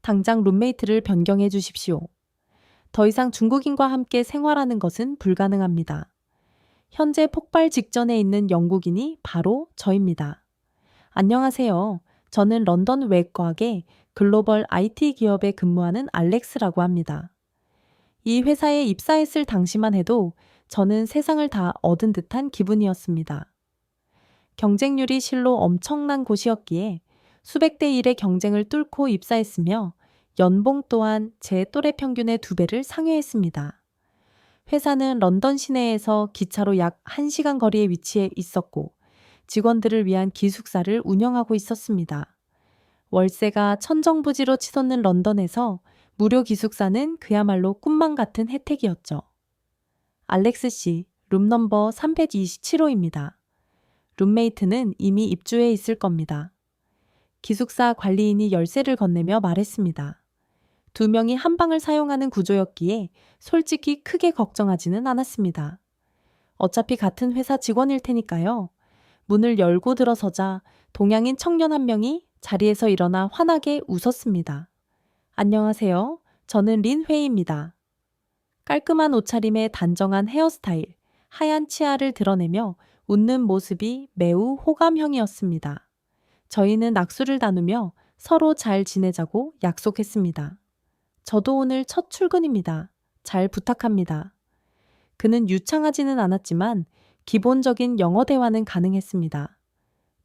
당장 룸메이트를 변경해 주십시오. 더 이상 중국인과 함께 생활하는 것은 불가능합니다. 현재 폭발 직전에 있는 영국인이 바로 저입니다. 안녕하세요. 저는 런던 외과학의 글로벌 IT 기업에 근무하는 알렉스라고 합니다. 이 회사에 입사했을 당시만 해도 저는 세상을 다 얻은 듯한 기분이었습니다. 경쟁률이 실로 엄청난 곳이었기에 수백 대 1의 경쟁을 뚫고 입사했으며 연봉 또한 제 또래 평균의 2배를 상회했습니다. 회사는 런던 시내에서 기차로 약 1시간 거리에 위치해 있었고 직원들을 위한 기숙사를 운영하고 있었습니다. 월세가 천정부지로 치솟는 런던에서 무료 기숙사는 그야말로 꿈만 같은 혜택이었죠. 알렉스 씨, 룸 넘버 327호입니다. 룸메이트는 이미 입주해 있을 겁니다. 기숙사 관리인이 열쇠를 건네며 말했습니다. 2명이 한 방을 사용하는 구조였기에 솔직히 크게 걱정하지는 않았습니다. 어차피 같은 회사 직원일 테니까요. 문을 열고 들어서자 동양인 청년 한 명이 자리에서 일어나 환하게 웃었습니다. 안녕하세요. 저는 린 회이입니다. 깔끔한 옷차림에 단정한 헤어스타일, 하얀 치아를 드러내며 웃는 모습이 매우 호감형이었습니다. 저희는 악수를 나누며 서로 잘 지내자고 약속했습니다. 저도 오늘 첫 출근입니다. 잘 부탁합니다. 그는 유창하지는 않았지만 기본적인 영어 대화는 가능했습니다.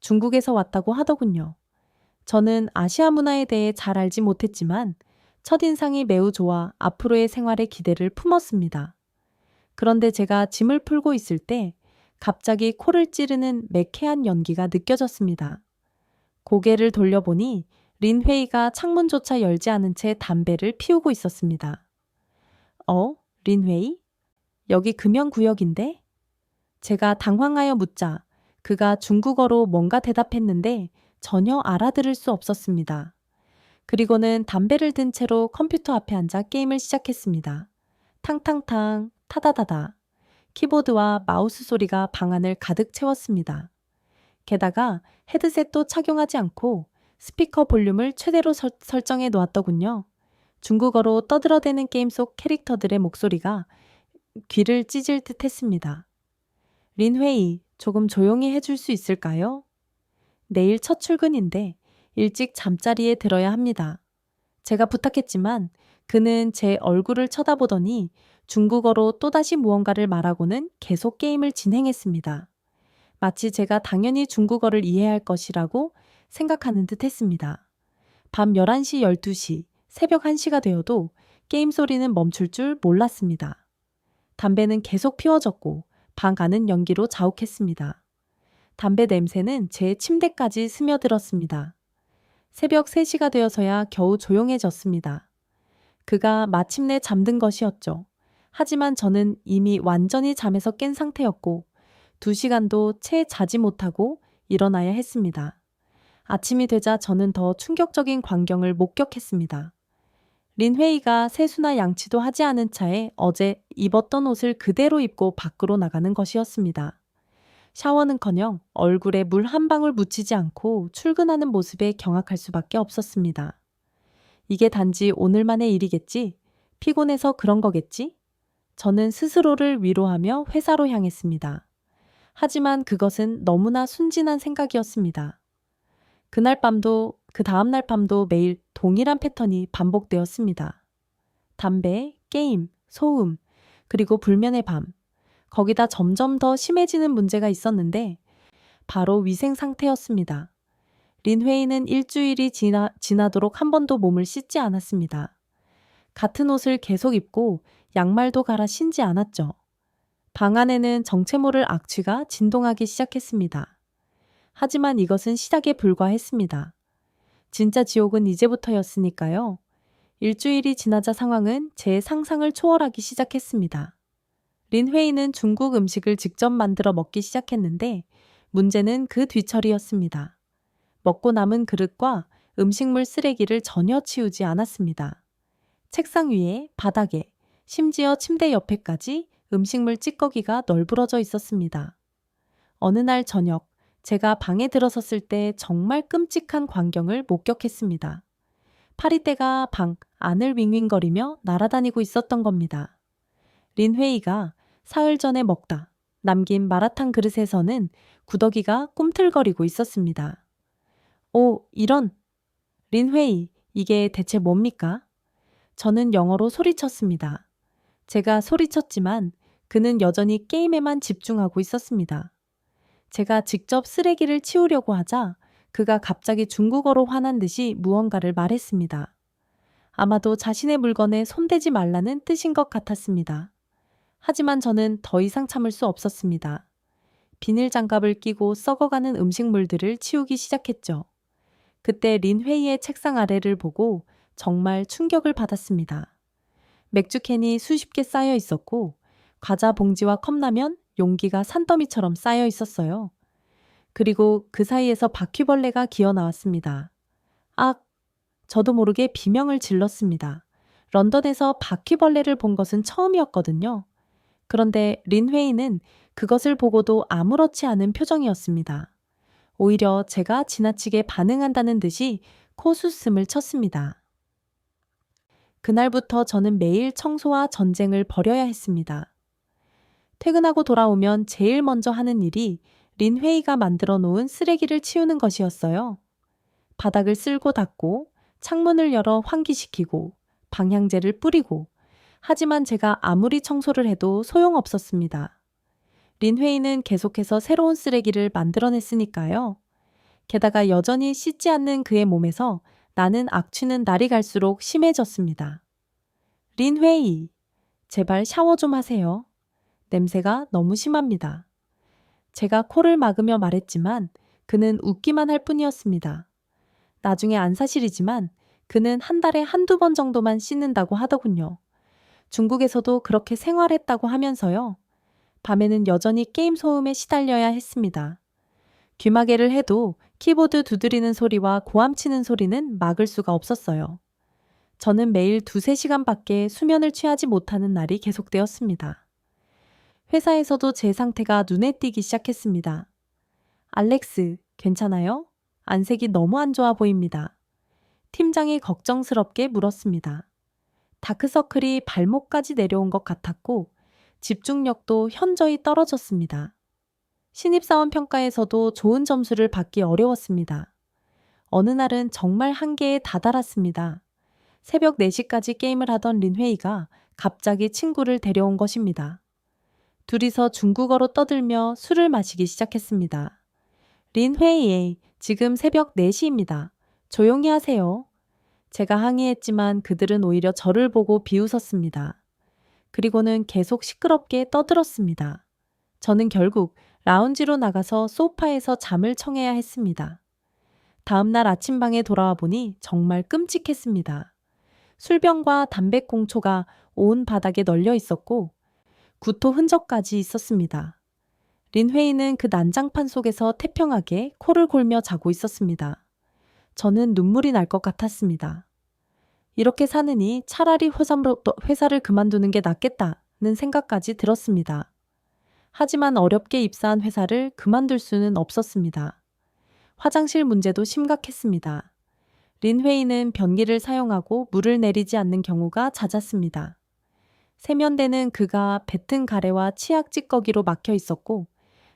중국에서 왔다고 하더군요. 저는 아시아 문화에 대해 잘 알지 못했지만 첫인상이 매우 좋아 앞으로의 생활에 기대를 품었습니다. 그런데 제가 짐을 풀고 있을 때 갑자기 코를 찌르는 매캐한 연기가 느껴졌습니다. 고개를 돌려보니 린 회의가 창문조차 열지 않은 채 담배를 피우고 있었습니다. 린 회의? 여기 금연구역인데? 제가 당황하여 묻자 그가 중국어로 뭔가 대답했는데 전혀 알아들을 수 없었습니다. 그리고는 담배를 든 채로 컴퓨터 앞에 앉아 게임을 시작했습니다. 탕탕탕, 타다다다. 키보드와 마우스 소리가 방안을 가득 채웠습니다. 게다가 헤드셋도 착용하지 않고 스피커 볼륨을 최대로 설정해 놓았더군요. 중국어로 떠들어대는 게임 속 캐릭터들의 목소리가 귀를 찢을 듯 했습니다. 린 회의, 조금 조용히 해줄 수 있을까요? 내일 첫 출근인데 일찍 잠자리에 들어야 합니다. 제가 부탁했지만 그는 제 얼굴을 쳐다보더니 중국어로 또다시 무언가를 말하고는 계속 게임을 진행했습니다. 마치 제가 당연히 중국어를 이해할 것이라고 생각하는 듯 했습니다. 밤 11시, 12시, 새벽 1시가 되어도 게임 소리는 멈출 줄 몰랐습니다. 담배는 계속 피워졌고 방 안은 연기로 자욱했습니다. 담배 냄새는 제 침대까지 스며들었습니다. 새벽 3시가 되어서야 겨우 조용해졌습니다. 그가 마침내 잠든 것이었죠. 하지만 저는 이미 완전히 잠에서 깬 상태였고 2시간도 채 자지 못하고 일어나야 했습니다. 아침이 되자 저는 더 충격적인 광경을 목격했습니다. 린 회의가 세수나 양치도 하지 않은 차에 어제 입었던 옷을 그대로 입고 밖으로 나가는 것이었습니다. 샤워는커녕 얼굴에 물 한 방울 묻히지 않고 출근하는 모습에 경악할 수밖에 없었습니다. 이게 단지 오늘만의 일이겠지? 피곤해서 그런 거겠지? 저는 스스로를 위로하며 회사로 향했습니다. 하지만 그것은 너무나 순진한 생각이었습니다. 그날 밤도 그 다음날 밤도 매일 동일한 패턴이 반복되었습니다. 담배, 게임, 소음, 그리고 불면의 밤. 거기다 점점 더 심해지는 문제가 있었는데 바로 위생 상태였습니다. 린 회의는 일주일이 지나도록 한 번도 몸을 씻지 않았습니다. 같은 옷을 계속 입고 양말도 갈아 신지 않았죠. 방 안에는 정체 모를 악취가 진동하기 시작했습니다. 하지만 이것은 시작에 불과했습니다. 진짜 지옥은 이제부터였으니까요. 일주일이 지나자 상황은 제 상상을 초월하기 시작했습니다. 린 회의는 중국 음식을 직접 만들어 먹기 시작했는데 문제는 그 뒤처리였습니다. 먹고 남은 그릇과 음식물 쓰레기를 전혀 치우지 않았습니다. 책상 위에, 바닥에, 심지어 침대 옆에까지 음식물 찌꺼기가 널브러져 있었습니다. 어느 날 저녁, 제가 방에 들어섰을 때 정말 끔찍한 광경을 목격했습니다. 파리떼가 방 안을 윙윙거리며 날아다니고 있었던 겁니다. 린웨이가 사흘 전에 먹다 남긴 마라탕 그릇에서는 구더기가 꿈틀거리고 있었습니다. 오, 이런! 린웨이, 이게 대체 뭡니까? 저는 영어로 소리쳤습니다. 제가 소리쳤지만 그는 여전히 게임에만 집중하고 있었습니다. 제가 직접 쓰레기를 치우려고 하자 그가 갑자기 중국어로 화난 듯이 무언가를 말했습니다. 아마도 자신의 물건에 손대지 말라는 뜻인 것 같았습니다. 하지만 저는 더 이상 참을 수 없었습니다. 비닐 장갑을 끼고 썩어가는 음식물들을 치우기 시작했죠. 그때 린회이의 책상 아래를 보고 정말 충격을 받았습니다. 맥주캔이 수십 개 쌓여 있었고 과자 봉지와 컵라면, 용기가 산더미처럼 쌓여 있었어요. 그리고 그 사이에서 바퀴벌레가 기어 나왔습니다. 악! 저도 모르게 비명을 질렀습니다. 런던에서 바퀴벌레를 본 것은 처음이었거든요. 그런데 린회이는 그것을 보고도 아무렇지 않은 표정이었습니다. 오히려 제가 지나치게 반응한다는 듯이 코웃음을 쳤습니다. 그날부터 저는 매일 청소와 전쟁을 벌여야 했습니다. 퇴근하고 돌아오면 제일 먼저 하는 일이 린회이가 만들어 놓은 쓰레기를 치우는 것이었어요. 바닥을 쓸고 닦고 창문을 열어 환기시키고 방향제를 뿌리고 하지만 제가 아무리 청소를 해도 소용없었습니다. 린회이는 계속해서 새로운 쓰레기를 만들어냈으니까요. 게다가 여전히 씻지 않는 그의 몸에서 나는 악취는 날이 갈수록 심해졌습니다. 린회이, 제발 샤워 좀 하세요. 냄새가 너무 심합니다. 제가 코를 막으며 말했지만 그는 웃기만 할 뿐이었습니다. 나중에 안 사실이지만 그는 한 달에 한두 번 정도만 씻는다고 하더군요. 중국에서도 그렇게 생활했다고 하면서요. 밤에는 여전히 게임 소음에 시달려야 했습니다. 귀마개를 해도 키보드 두드리는 소리와 고함치는 소리는 막을 수가 없었어요. 저는 매일 2~3시간밖에 수면을 취하지 못하는 날이 계속되었습니다. 회사에서도 제 상태가 눈에 띄기 시작했습니다. 알렉스, 괜찮아요? 안색이 너무 안 좋아 보입니다. 팀장이 걱정스럽게 물었습니다. 다크서클이 발목까지 내려온 것 같았고 집중력도 현저히 떨어졌습니다. 신입사원 평가에서도 좋은 점수를 받기 어려웠습니다. 어느 날은 정말 한계에 다다랐습니다. 새벽 4시까지 게임을 하던 린회이가 갑자기 친구를 데려온 것입니다. 둘이서 중국어로 떠들며 술을 마시기 시작했습니다. 린회이, 지금 새벽 4시입니다. 조용히 하세요. 제가 항의했지만 그들은 오히려 저를 보고 비웃었습니다. 그리고는 계속 시끄럽게 떠들었습니다. 저는 결국 라운지로 나가서 소파에서 잠을 청해야 했습니다. 다음날 아침방에 돌아와 보니 정말 끔찍했습니다. 술병과 담배꽁초가 온 바닥에 널려 있었고 구토 흔적까지 있었습니다. 린회이는 그 난장판 속에서 태평하게 코를 골며 자고 있었습니다. 저는 눈물이 날 것 같았습니다. 이렇게 사느니 차라리 회사를 그만두는 게 낫겠다는 생각까지 들었습니다. 하지만 어렵게 입사한 회사를 그만둘 수는 없었습니다. 화장실 문제도 심각했습니다. 린회이는 변기를 사용하고 물을 내리지 않는 경우가 잦았습니다. 세면대는 그가 뱉은 가래와 치약 찌꺼기로 막혀 있었고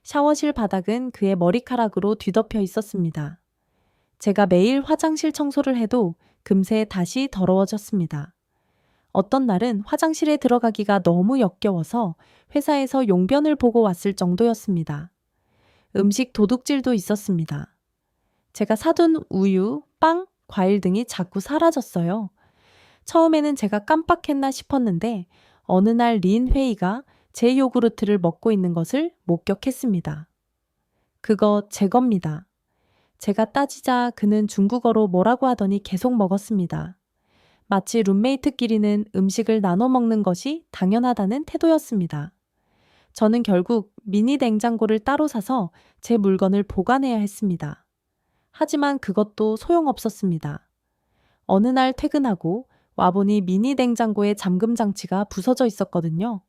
샤워실 바닥은 그의 머리카락으로 뒤덮여 있었습니다. 제가 매일 화장실 청소를 해도 금세 다시 더러워졌습니다. 어떤 날은 화장실에 들어가기가 너무 역겨워서 회사에서 용변을 보고 왔을 정도였습니다. 음식 도둑질도 있었습니다. 제가 사둔 우유, 빵, 과일 등이 자꾸 사라졌어요. 처음에는 제가 깜빡했나 싶었는데 어느 날 린회이가 제 요구르트를 먹고 있는 것을 목격했습니다. 그거 제 겁니다. 제가 따지자 그는 중국어로 뭐라고 하더니 계속 먹었습니다. 마치 룸메이트끼리는 음식을 나눠 먹는 것이 당연하다는 태도였습니다. 저는 결국 미니 냉장고를 따로 사서 제 물건을 보관해야 했습니다. 하지만 그것도 소용없었습니다. 어느 날 퇴근하고 와보니 미니 냉장고의 잠금 장치가 부서져 있었거든요.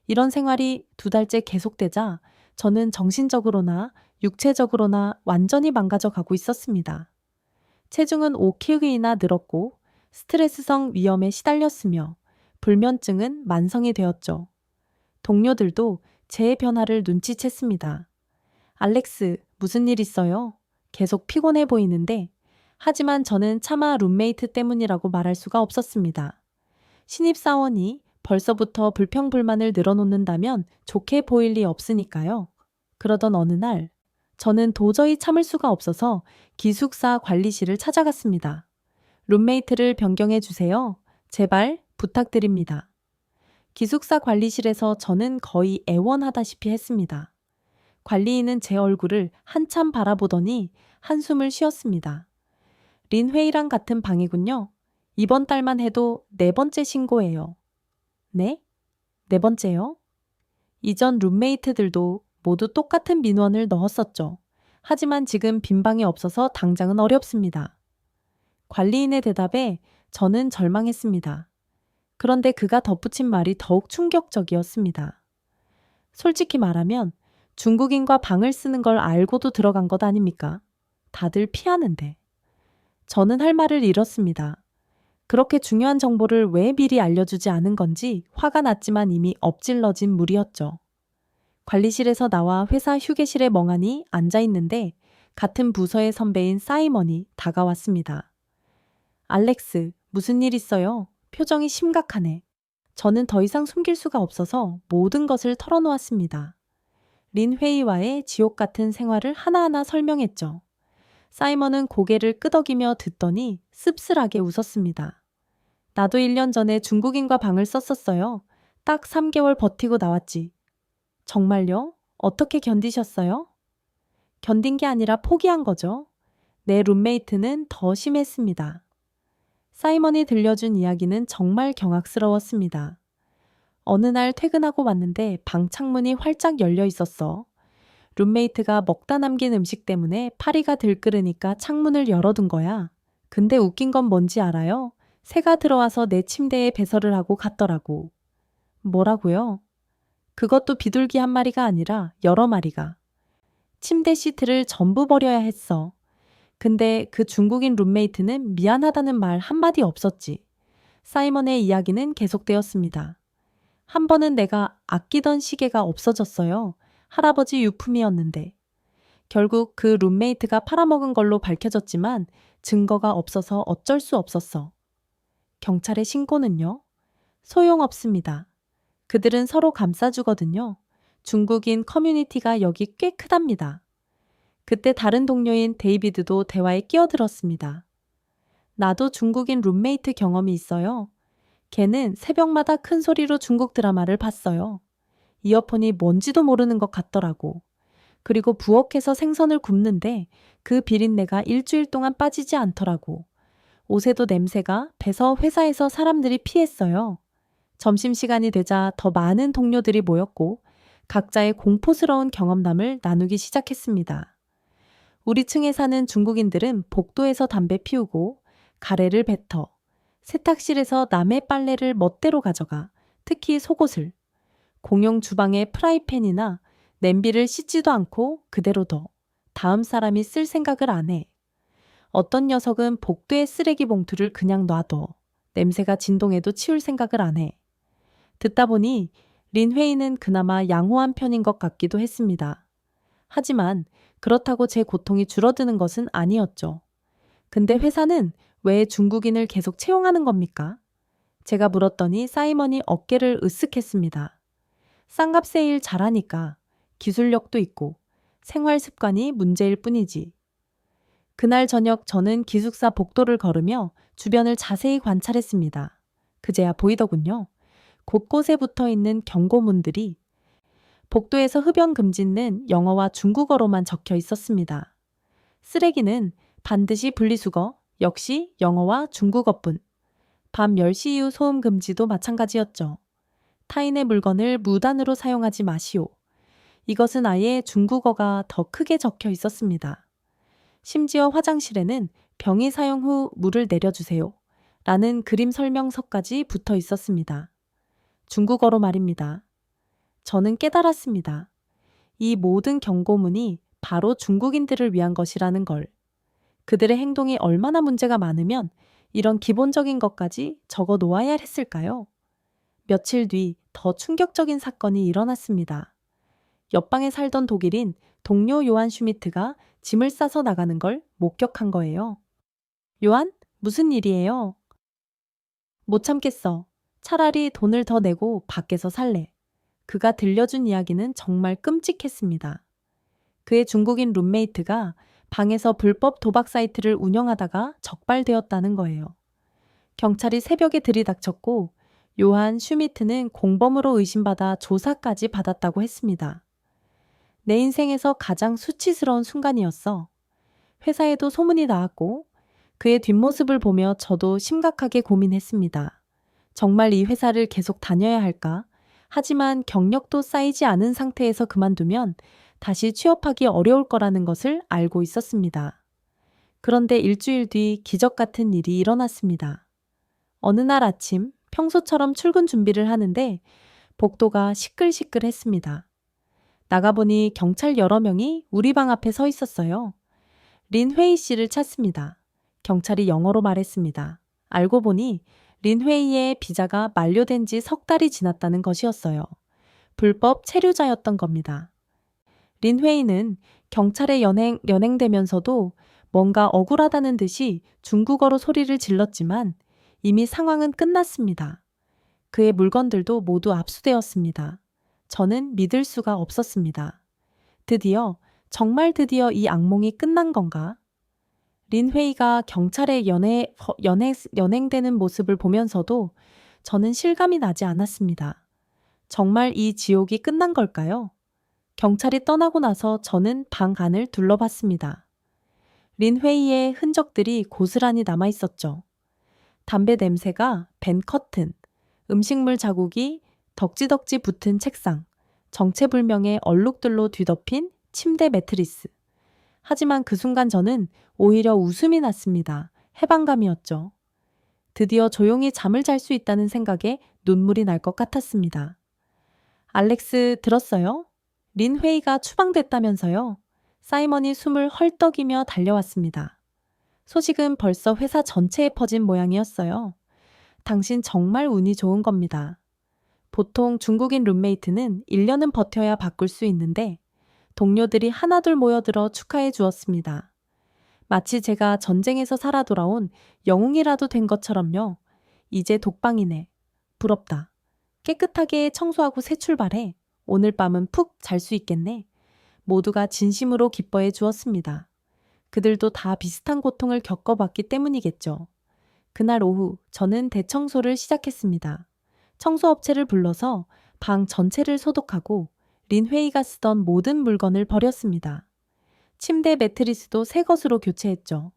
이런 생활이 2달째 계속되자 저는 정신적으로나 육체적으로나 완전히 망가져 가고 있었습니다. 체중은 5kg이나 늘었고 스트레스성 위염에 시달렸으며 불면증은 만성이 되었죠. 동료들도 제 변화를 눈치챘습니다. 알렉스, 무슨 일 있어요? 계속 피곤해 보이는데, 하지만 저는 차마 룸메이트 때문이라고 말할 수가 없었습니다. 신입사원이 벌써부터 불평불만을 늘어놓는다면 좋게 보일 리 없으니까요. 그러던 어느 날, 저는 도저히 참을 수가 없어서 기숙사 관리실을 찾아갔습니다. 룸메이트를 변경해 주세요. 제발 부탁드립니다. 기숙사 관리실에서 저는 거의 애원하다시피 했습니다. 관리인은 제 얼굴을 한참 바라보더니 한숨을 쉬었습니다. 린회의랑 같은 방이군요. 이번 달만 해도 4번째 신고예요. 네? 4번째요? 이전 룸메이트들도 모두 똑같은 민원을 넣었었죠. 하지만 지금 빈 방이 없어서 당장은 어렵습니다. 관리인의 대답에 저는 절망했습니다. 그런데 그가 덧붙인 말이 더욱 충격적이었습니다. 솔직히 말하면 중국인과 방을 쓰는 걸 알고도 들어간 것 아닙니까? 다들 피하는데. 저는 할 말을 잃었습니다. 그렇게 중요한 정보를 왜 미리 알려주지 않은 건지 화가 났지만 이미 엎질러진 물이었죠. 관리실에서 나와 회사 휴게실에 멍하니 앉아 있는데 같은 부서의 선배인 사이먼이 다가왔습니다. 알렉스, 무슨 일 있어요? 표정이 심각하네. 저는 더 이상 숨길 수가 없어서 모든 것을 털어놓았습니다. 린 회의와의 지옥 같은 생활을 하나하나 설명했죠. 사이먼은 고개를 끄덕이며 듣더니 씁쓸하게 웃었습니다. 나도 1년 전에 중국인과 방을 썼었어요. 딱 3개월 버티고 나왔지. 정말요? 어떻게 견디셨어요? 견딘 게 아니라 포기한 거죠. 내 룸메이트는 더 심했습니다. 사이먼이 들려준 이야기는 정말 경악스러웠습니다. 어느 날 퇴근하고 왔는데 방 창문이 활짝 열려 있었어. 룸메이트가 먹다 남긴 음식 때문에 파리가 들끓으니까 창문을 열어둔 거야. 근데 웃긴 건 뭔지 알아요? 새가 들어와서 내 침대에 배설을 하고 갔더라고. 뭐라고요? 그것도 비둘기 한 마리가 아니라 여러 마리가. 침대 시트를 전부 버려야 했어. 근데 그 중국인 룸메이트는 미안하다는 말 한마디 없었지. 사이먼의 이야기는 계속되었습니다. 한 번은 내가 아끼던 시계가 없어졌어요. 할아버지 유품이었는데. 결국 그 룸메이트가 팔아먹은 걸로 밝혀졌지만 증거가 없어서 어쩔 수 없었어. 경찰에 신고는요? 소용없습니다. 그들은 서로 감싸주거든요. 중국인 커뮤니티가 여기 꽤 크답니다. 그때 다른 동료인 데이비드도 대화에 끼어들었습니다. 나도 중국인 룸메이트 경험이 있어요. 걔는 새벽마다 큰 소리로 중국 드라마를 봤어요. 이어폰이 뭔지도 모르는 것 같더라고. 그리고 부엌에서 생선을 굽는데 그 비린내가 일주일 동안 빠지지 않더라고. 옷에도 냄새가 배서 회사에서 사람들이 피했어요. 점심시간이 되자 더 많은 동료들이 모였고 각자의 공포스러운 경험담을 나누기 시작했습니다. 우리 층에 사는 중국인들은 복도에서 담배 피우고 가래를 뱉어 세탁실에서 남의 빨래를 멋대로 가져가 특히 속옷을 공용 주방에 프라이팬이나 냄비를 씻지도 않고 그대로 둬 다음 사람이 쓸 생각을 안 해. 어떤 녀석은 복도에 쓰레기 봉투를 그냥 놔둬 냄새가 진동해도 치울 생각을 안 해. 듣다 보니 린 회의는 그나마 양호한 편인 것 같기도 했습니다. 하지만 그렇다고 제 고통이 줄어드는 것은 아니었죠. 근데 회사는 왜 중국인을 계속 채용하는 겁니까? 제가 물었더니 사이먼이 어깨를 으쓱했습니다. 쌍값 세일 잘하니까 기술력도 있고 생활 습관이 문제일 뿐이지. 그날 저녁 저는 기숙사 복도를 걸으며 주변을 자세히 관찰했습니다. 그제야 보이더군요. 곳곳에 붙어 있는 경고문들이 복도에서 흡연 금지는 영어와 중국어로만 적혀 있었습니다. 쓰레기는 반드시 분리수거, 역시 영어와 중국어뿐. 밤 10시 이후 소음 금지도 마찬가지였죠. 타인의 물건을 무단으로 사용하지 마시오. 이것은 아예 중국어가 더 크게 적혀 있었습니다. 심지어 화장실에는 병의 사용 후 물을 내려주세요. 라는 그림 설명서까지 붙어 있었습니다. 중국어로 말입니다. 저는 깨달았습니다. 이 모든 경고문이 바로 중국인들을 위한 것이라는 걸. 그들의 행동이 얼마나 문제가 많으면 이런 기본적인 것까지 적어 놓아야 했을까요? 며칠 뒤 더 충격적인 사건이 일어났습니다. 옆방에 살던 독일인 동료 요한 슈미트가 짐을 싸서 나가는 걸 목격한 거예요. 요한, 무슨 일이에요? 못 참겠어. 차라리 돈을 더 내고 밖에서 살래. 그가 들려준 이야기는 정말 끔찍했습니다. 그의 중국인 룸메이트가 방에서 불법 도박 사이트를 운영하다가 적발되었다는 거예요. 경찰이 새벽에 들이닥쳤고 요한 슈미트는 공범으로 의심받아 조사까지 받았다고 했습니다. 내 인생에서 가장 수치스러운 순간이었어. 회사에도 소문이 나왔고 그의 뒷모습을 보며 저도 심각하게 고민했습니다. 정말 이 회사를 계속 다녀야 할까? 하지만 경력도 쌓이지 않은 상태에서 그만두면 다시 취업하기 어려울 거라는 것을 알고 있었습니다. 그런데 일주일 뒤 기적 같은 일이 일어났습니다. 어느 날 아침 평소처럼 출근 준비를 하는데 복도가 시끌시끌했습니다. 나가보니 경찰 여러 명이 우리 방 앞에 서 있었어요. 린 회이 씨를 찾습니다. 경찰이 영어로 말했습니다. 알고 보니 린 회이의 비자가 만료된 지 석 달이 지났다는 것이었어요. 불법 체류자였던 겁니다. 린 회이는 경찰에 연행되면서도 뭔가 억울하다는 듯이 중국어로 소리를 질렀지만 이미 상황은 끝났습니다. 그의 물건들도 모두 압수되었습니다. 저는 믿을 수가 없었습니다. 정말 드디어 이 악몽이 끝난 건가? 린 회이가 경찰에 연행되는 모습을 보면서도 저는 실감이 나지 않았습니다. 정말 이 지옥이 끝난 걸까요? 경찰이 떠나고 나서 저는 방 안을 둘러봤습니다. 린 회이의 흔적들이 고스란히 남아 있었죠. 담배 냄새가 밴 커튼, 음식물 자국이 덕지덕지 붙은 책상, 정체불명의 얼룩들로 뒤덮인 침대 매트리스. 하지만 그 순간 저는 오히려 웃음이 났습니다. 해방감이었죠. 드디어 조용히 잠을 잘 수 있다는 생각에 눈물이 날 것 같았습니다. 알렉스 들었어요? 린 회이가 추방됐다면서요? 사이먼이 숨을 헐떡이며 달려왔습니다. 소식은 벌써 회사 전체에 퍼진 모양이었어요. 당신 정말 운이 좋은 겁니다. 보통 중국인 룸메이트는 1년은 버텨야 바꿀 수 있는데 동료들이 하나둘 모여들어 축하해 주었습니다. 마치 제가 전쟁에서 살아 돌아온 영웅이라도 된 것처럼요. 이제 독방이네. 부럽다. 깨끗하게 청소하고 새 출발해. 오늘 밤은 푹 잘 수 있겠네. 모두가 진심으로 기뻐해 주었습니다. 그들도 다 비슷한 고통을 겪어봤기 때문이겠죠. 그날 오후 저는 대청소를 시작했습니다. 청소업체를 불러서 방 전체를 소독하고 린 회이가 쓰던 모든 물건을 버렸습니다. 침대 매트리스도 새 것으로 교체했죠.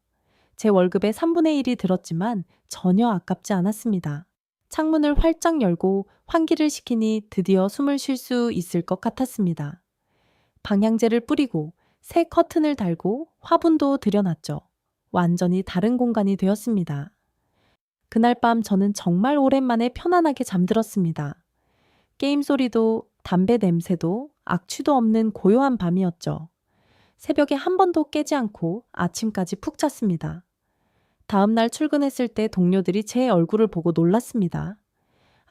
제 월급의 3분의 1이 들었지만 전혀 아깝지 않았습니다. 창문을 활짝 열고 환기를 시키니 드디어 숨을 쉴 수 있을 것 같았습니다. 방향제를 뿌리고 새 커튼을 달고 화분도 들여놨죠. 완전히 다른 공간이 되었습니다. 그날 밤 저는 정말 오랜만에 편안하게 잠들었습니다. 게임 소리도 담배 냄새도 악취도 없는 고요한 밤이었죠. 새벽에 한 번도 깨지 않고 아침까지 푹 잤습니다. 다음 날 출근했을 때 동료들이 제 얼굴을 보고 놀랐습니다.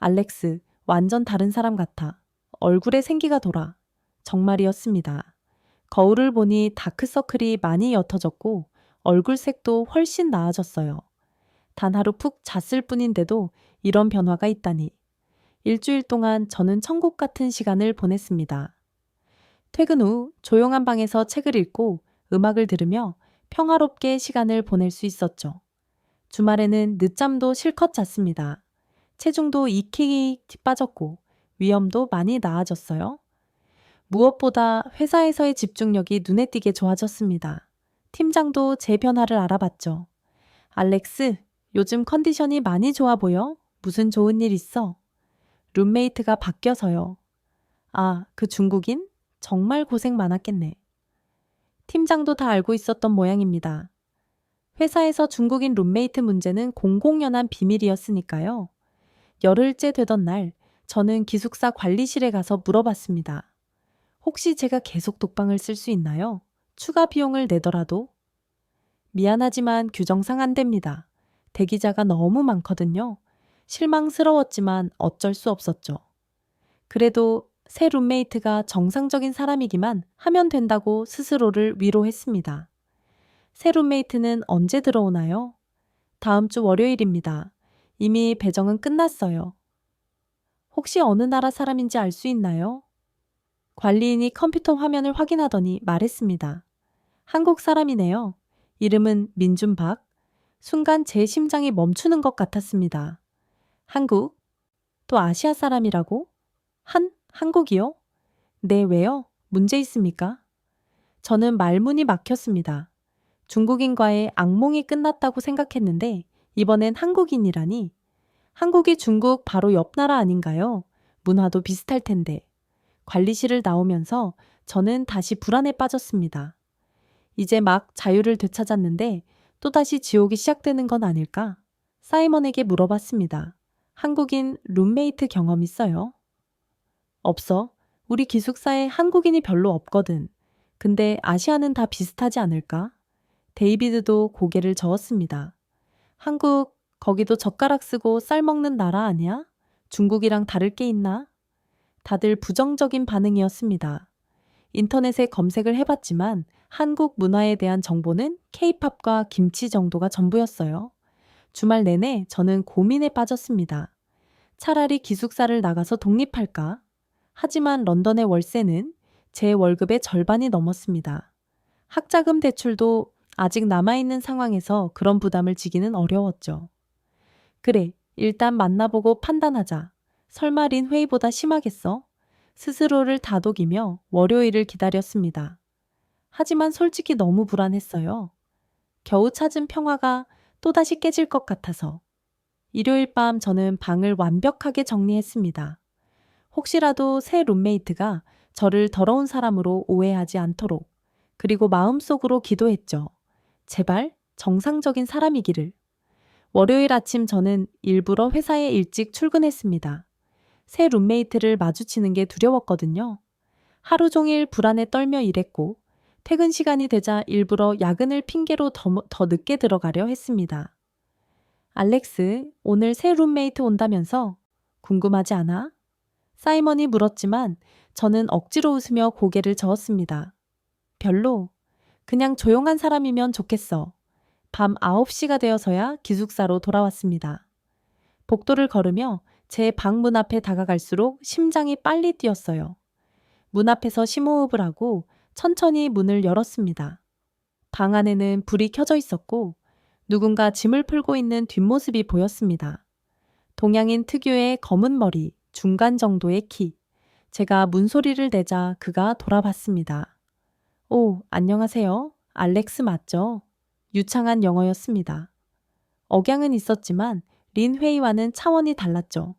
알렉스, 완전 다른 사람 같아. 얼굴에 생기가 돌아. 정말이었습니다. 거울을 보니 다크서클이 많이 옅어졌고 얼굴색도 훨씬 나아졌어요. 단 하루 푹 잤을 뿐인데도 이런 변화가 있다니. 일주일 동안 저는 천국 같은 시간을 보냈습니다. 퇴근 후 조용한 방에서 책을 읽고 음악을 들으며 평화롭게 시간을 보낼 수 있었죠. 주말에는 늦잠도 실컷 잤습니다. 체중도 익히 빠졌고 위험도 많이 나아졌어요. 무엇보다 회사에서의 집중력이 눈에 띄게 좋아졌습니다. 팀장도 제 변화를 알아봤죠. 알렉스, 요즘 컨디션이 많이 좋아 보여? 무슨 좋은 일 있어? 룸메이트가 바뀌어서요. 아, 그 중국인? 정말 고생 많았겠네. 팀장도 다 알고 있었던 모양입니다. 회사에서 중국인 룸메이트 문제는 공공연한 비밀이었으니까요. 열흘째 되던 날, 저는 기숙사 관리실에 가서 물어봤습니다. 혹시 제가 계속 독방을 쓸 수 있나요? 추가 비용을 내더라도? 미안하지만 규정상 안 됩니다. 대기자가 너무 많거든요. 실망스러웠지만 어쩔 수 없었죠. 그래도 새 룸메이트가 정상적인 사람이기만 하면 된다고 스스로를 위로했습니다. 새 룸메이트는 언제 들어오나요? 다음 주 월요일입니다. 이미 배정은 끝났어요. 혹시 어느 나라 사람인지 알 수 있나요? 관리인이 컴퓨터 화면을 확인하더니 말했습니다. 한국 사람이네요. 이름은 민준박. 순간 제 심장이 멈추는 것 같았습니다. 한국? 또 아시아 사람이라고? 한국이요? 네, 왜요? 문제 있습니까? 저는 말문이 막혔습니다. 중국인과의 악몽이 끝났다고 생각했는데 이번엔 한국인이라니. 한국이 중국 바로 옆 나라 아닌가요? 문화도 비슷할 텐데. 관리실을 나오면서 저는 다시 불안에 빠졌습니다. 이제 막 자유를 되찾았는데 또다시 지옥이 시작되는 건 아닐까? 사이먼에게 물어봤습니다. 한국인 룸메이트 경험 있어요? 없어. 우리 기숙사에 한국인이 별로 없거든. 근데 아시아는 다 비슷하지 않을까? 데이비드도 고개를 저었습니다. 한국, 거기도 젓가락 쓰고 쌀 먹는 나라 아니야? 중국이랑 다를 게 있나? 다들 부정적인 반응이었습니다. 인터넷에 검색을 해봤지만 한국 문화에 대한 정보는 K-팝과 김치 정도가 전부였어요. 주말 내내 저는 고민에 빠졌습니다. 차라리 기숙사를 나가서 독립할까? 하지만 런던의 월세는 제 월급의 절반이 넘었습니다. 학자금 대출도 아직 남아있는 상황에서 그런 부담을 지기는 어려웠죠. 그래, 일단 만나보고 판단하자. 설마 린 회의보다 심하겠어? 스스로를 다독이며 월요일을 기다렸습니다. 하지만 솔직히 너무 불안했어요. 겨우 찾은 평화가 또다시 깨질 것 같아서. 일요일 밤 저는 방을 완벽하게 정리했습니다. 혹시라도 새 룸메이트가 저를 더러운 사람으로 오해하지 않도록. 그리고 마음속으로 기도했죠. 제발 정상적인 사람이기를. 월요일 아침 저는 일부러 회사에 일찍 출근했습니다. 새 룸메이트를 마주치는 게 두려웠거든요. 하루 종일 불안에 떨며 일했고 퇴근 시간이 되자 일부러 야근을 핑계로 더 늦게 들어가려 했습니다. 알렉스, 오늘 새 룸메이트 온다면서? 궁금하지 않아? 사이먼이 물었지만 저는 억지로 웃으며 고개를 저었습니다. 별로. 그냥 조용한 사람이면 좋겠어. 밤 9시가 되어서야 기숙사로 돌아왔습니다. 복도를 걸으며 제 방 문 앞에 다가갈수록 심장이 빨리 뛰었어요. 문 앞에서 심호흡을 하고 천천히 문을 열었습니다. 방 안에는 불이 켜져 있었고 누군가 짐을 풀고 있는 뒷모습이 보였습니다. 동양인 특유의 검은 머리, 중간 정도의 키. 제가 문소리를 내자 그가 돌아봤습니다. 오, 안녕하세요. 알렉스 맞죠? 유창한 영어였습니다. 억양은 있었지만 린 회의와는 차원이 달랐죠.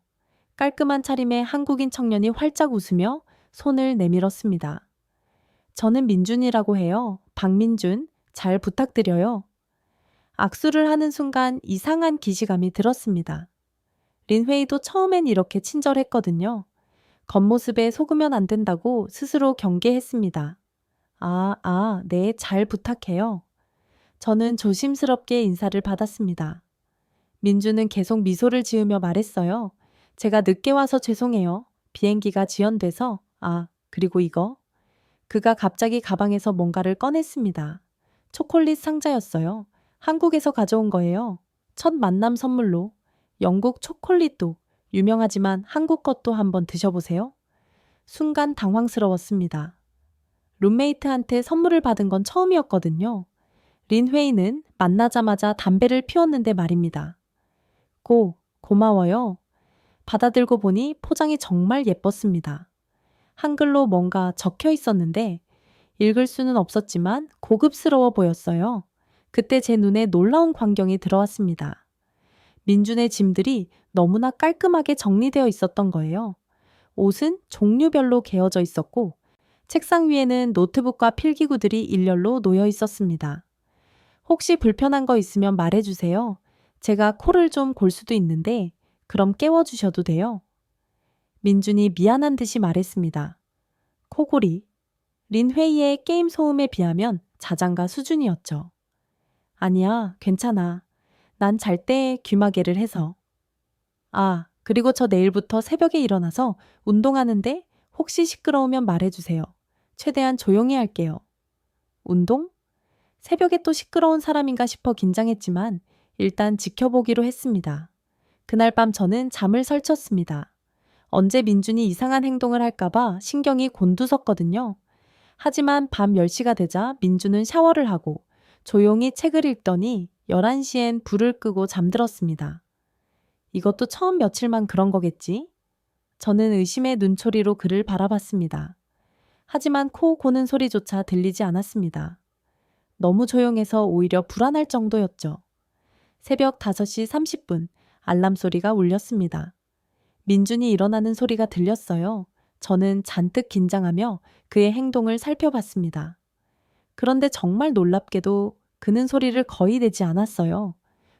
깔끔한 차림의 한국인 청년이 활짝 웃으며 손을 내밀었습니다. 저는 민준이라고 해요. 박민준, 잘 부탁드려요. 악수를 하는 순간 이상한 기시감이 들었습니다. 린 회의도 처음엔 이렇게 친절했거든요. 겉모습에 속으면 안 된다고 스스로 경계했습니다. 네, 잘 부탁해요. 저는 조심스럽게 인사를 받았습니다. 민주는 계속 미소를 지으며 말했어요. 제가 늦게 와서 죄송해요. 비행기가 지연돼서. 그리고 이거. 그가 갑자기 가방에서 뭔가를 꺼냈습니다. 초콜릿 상자였어요. 한국에서 가져온 거예요. 첫 만남 선물로. 영국 초콜릿도 유명하지만 한국 것도 한번 드셔보세요. 순간 당황스러웠습니다. 룸메이트한테 선물을 받은 건 처음이었거든요. 린 회의는 만나자마자 담배를 피웠는데 말입니다. 고마워요. 받아들고 보니 포장이 정말 예뻤습니다. 한글로 뭔가 적혀 있었는데 읽을 수는 없었지만 고급스러워 보였어요. 그때 제 눈에 놀라운 광경이 들어왔습니다. 민준의 짐들이 너무나 깔끔하게 정리되어 있었던 거예요. 옷은 종류별로 개어져 있었고 책상 위에는 노트북과 필기구들이 일렬로 놓여 있었습니다. 혹시 불편한 거 있으면 말해주세요. 제가 코를 좀 골 수도 있는데 그럼 깨워주셔도 돼요. 민준이 미안한 듯이 말했습니다. 코골이. 린 회의의 게임 소음에 비하면 자장가 수준이었죠. 아니야, 괜찮아. 난 잘 때 귀마개를 해서. 아, 그리고 저 내일부터 새벽에 일어나서 운동하는데 혹시 시끄러우면 말해주세요. 최대한 조용히 할게요. 운동? 새벽에 또 시끄러운 사람인가 싶어 긴장했지만 일단 지켜보기로 했습니다. 그날 밤 저는 잠을 설쳤습니다. 언제 민준이 이상한 행동을 할까봐 신경이 곤두섰거든요. 하지만 밤 10시가 되자 민준은 샤워를 하고 조용히 책을 읽더니 11시엔 불을 끄고 잠들었습니다. 이것도 처음 며칠만 그런 거겠지? 저는 의심의 눈초리로 그를 바라봤습니다. 하지만 코 고는 소리조차 들리지 않았습니다. 너무 조용해서 오히려 불안할 정도였죠. 새벽 5시 30분 알람 소리가 울렸습니다. 민준이 일어나는 소리가 들렸어요. 저는 잔뜩 긴장하며 그의 행동을 살펴봤습니다. 그런데 정말 놀랍게도 그는 소리를 거의 내지 않았어요.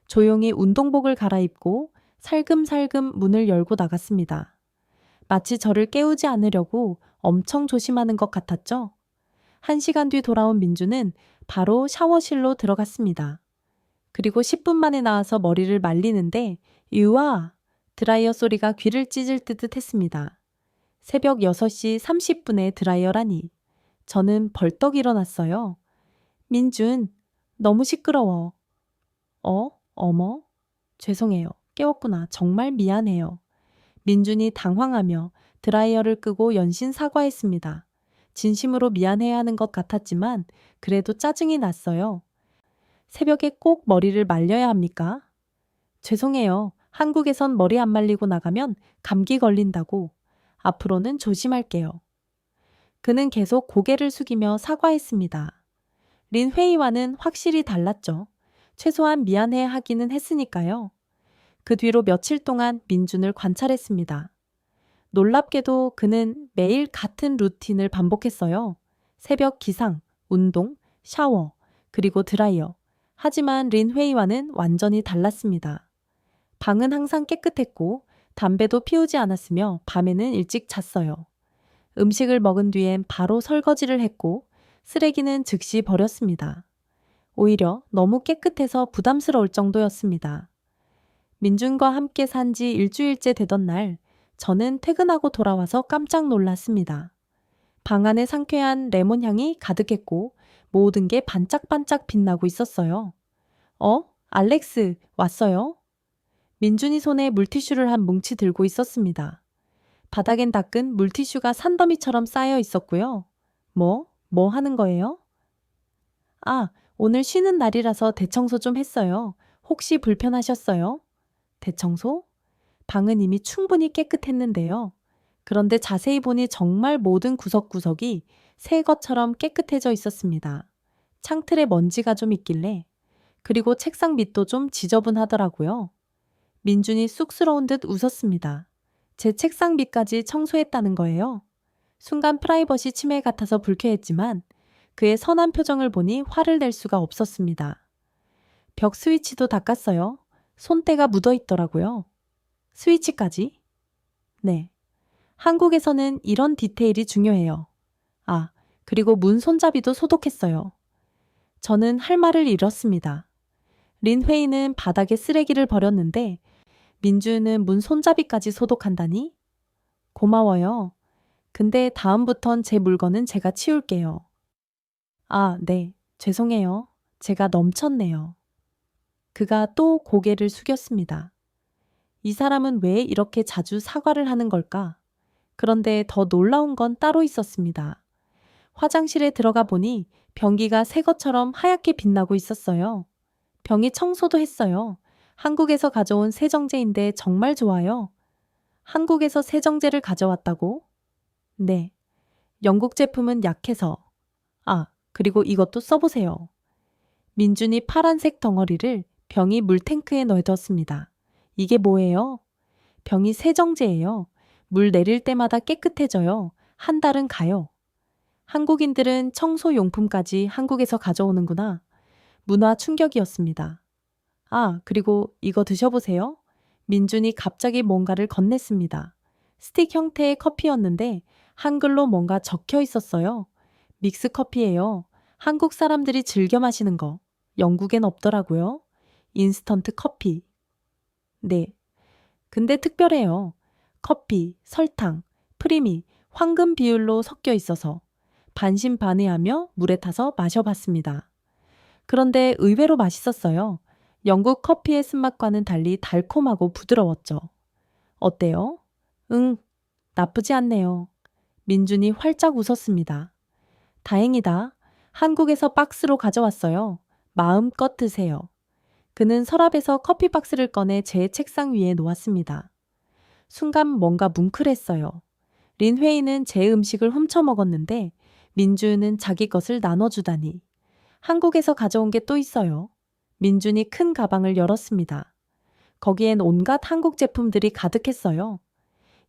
조용히 운동복을 갈아입고 살금살금 문을 열고 나갔습니다. 마치 저를 깨우지 않으려고 엄청 조심하는 것 같았죠? 1시간 뒤 돌아온 민주는 바로 샤워실로 들어갔습니다. 그리고 10분 만에 나와서 머리를 말리는데 으아! 드라이어 소리가 귀를 찢을 듯 했습니다. 새벽 6시 30분에 드라이어라니. 저는 벌떡 일어났어요. 민준, 너무 시끄러워. 어머? 죄송해요. 깨웠구나. 정말 미안해요. 민준이 당황하며 드라이어를 끄고 연신 사과했습니다. 진심으로 미안해야 하는 것 같았지만 그래도 짜증이 났어요. 새벽에 꼭 머리를 말려야 합니까? 죄송해요. 한국에선 머리 안 말리고 나가면 감기 걸린다고. 앞으로는 조심할게요. 그는 계속 고개를 숙이며 사과했습니다. 린 회의와는 확실히 달랐죠. 최소한 미안해 하기는 했으니까요. 그 뒤로 며칠 동안 민준을 관찰했습니다. 놀랍게도 그는 매일 같은 루틴을 반복했어요. 새벽 기상, 운동, 샤워, 그리고 드라이어. 하지만 린 회의와는 완전히 달랐습니다. 방은 항상 깨끗했고 담배도 피우지 않았으며 밤에는 일찍 잤어요. 음식을 먹은 뒤엔 바로 설거지를 했고 쓰레기는 즉시 버렸습니다. 오히려 너무 깨끗해서 부담스러울 정도였습니다. 민준과 함께 산 지 일주일째 되던 날, 저는 퇴근하고 돌아와서 깜짝 놀랐습니다. 방 안에 상쾌한 레몬 향이 가득했고 모든 게 반짝반짝 빛나고 있었어요. 알렉스, 왔어요? 민준이 손에 물티슈를 한 뭉치 들고 있었습니다. 바닥엔 닦은 물티슈가 산더미처럼 쌓여 있었고요. 뭐 하는 거예요? 아, 오늘 쉬는 날이라서 대청소 좀 했어요. 혹시 불편하셨어요? 대청소? 방은 이미 충분히 깨끗했는데요. 그런데 자세히 보니 정말 모든 구석구석이 새 것처럼 깨끗해져 있었습니다. 창틀에 먼지가 좀 있길래. 그리고 책상 밑도 좀 지저분하더라고요. 민준이 쑥스러운 듯 웃었습니다. 제 책상 밑까지 청소했다는 거예요. 순간 프라이버시 침해 같아서 불쾌했지만 그의 선한 표정을 보니 화를 낼 수가 없었습니다. 벽 스위치도 닦았어요. 손때가 묻어 있더라고요. 스위치까지? 네. 한국에서는 이런 디테일이 중요해요. 아, 그리고 문 손잡이도 소독했어요. 저는 할 말을 잃었습니다. 린 회의는 바닥에 쓰레기를 버렸는데 민주는 문 손잡이까지 소독한다니? 고마워요. 근데 다음부턴 제 물건은 제가 치울게요. 아, 네. 죄송해요. 제가 넘쳤네요. 그가 또 고개를 숙였습니다. 이 사람은 왜 이렇게 자주 사과를 하는 걸까? 그런데 더 놀라운 건 따로 있었습니다. 화장실에 들어가 보니 변기가 새 것처럼 하얗게 빛나고 있었어요. 병이 청소도 했어요. 한국에서 가져온 세정제인데 정말 좋아요. 한국에서 세정제를 가져왔다고? 네. 영국 제품은 약해서. 아, 그리고 이것도 써보세요. 민준이 파란색 덩어리를 병이 물탱크에 넣어뒀습니다. 이게 뭐예요? 병이 세정제예요. 물 내릴 때마다 깨끗해져요. 한 달은 가요. 한국인들은 청소용품까지 한국에서 가져오는구나. 문화 충격이었습니다. 아, 그리고 이거 드셔보세요. 민준이 갑자기 뭔가를 건넸습니다. 스틱 형태의 커피였는데 한글로 뭔가 적혀 있었어요. 믹스 커피예요. 한국 사람들이 즐겨 마시는 거. 영국엔 없더라고요. 인스턴트 커피. 네. 근데 특별해요. 커피, 설탕, 프림이 황금 비율로 섞여 있어서 반신반의하며 물에 타서 마셔봤습니다. 그런데 의외로 맛있었어요. 영국 커피의 쓴맛과는 달리 달콤하고 부드러웠죠. 어때요? 응, 나쁘지 않네요. 민준이 활짝 웃었습니다. 다행이다. 한국에서 박스로 가져왔어요. 마음껏 드세요. 그는 서랍에서 커피 박스를 꺼내 제 책상 위에 놓았습니다. 순간 뭔가 뭉클했어요. 린회이는 제 음식을 훔쳐 먹었는데 민주는 자기 것을 나눠주다니. 한국에서 가져온 게 또 있어요. 민준이 큰 가방을 열었습니다. 거기엔 온갖 한국 제품들이 가득했어요.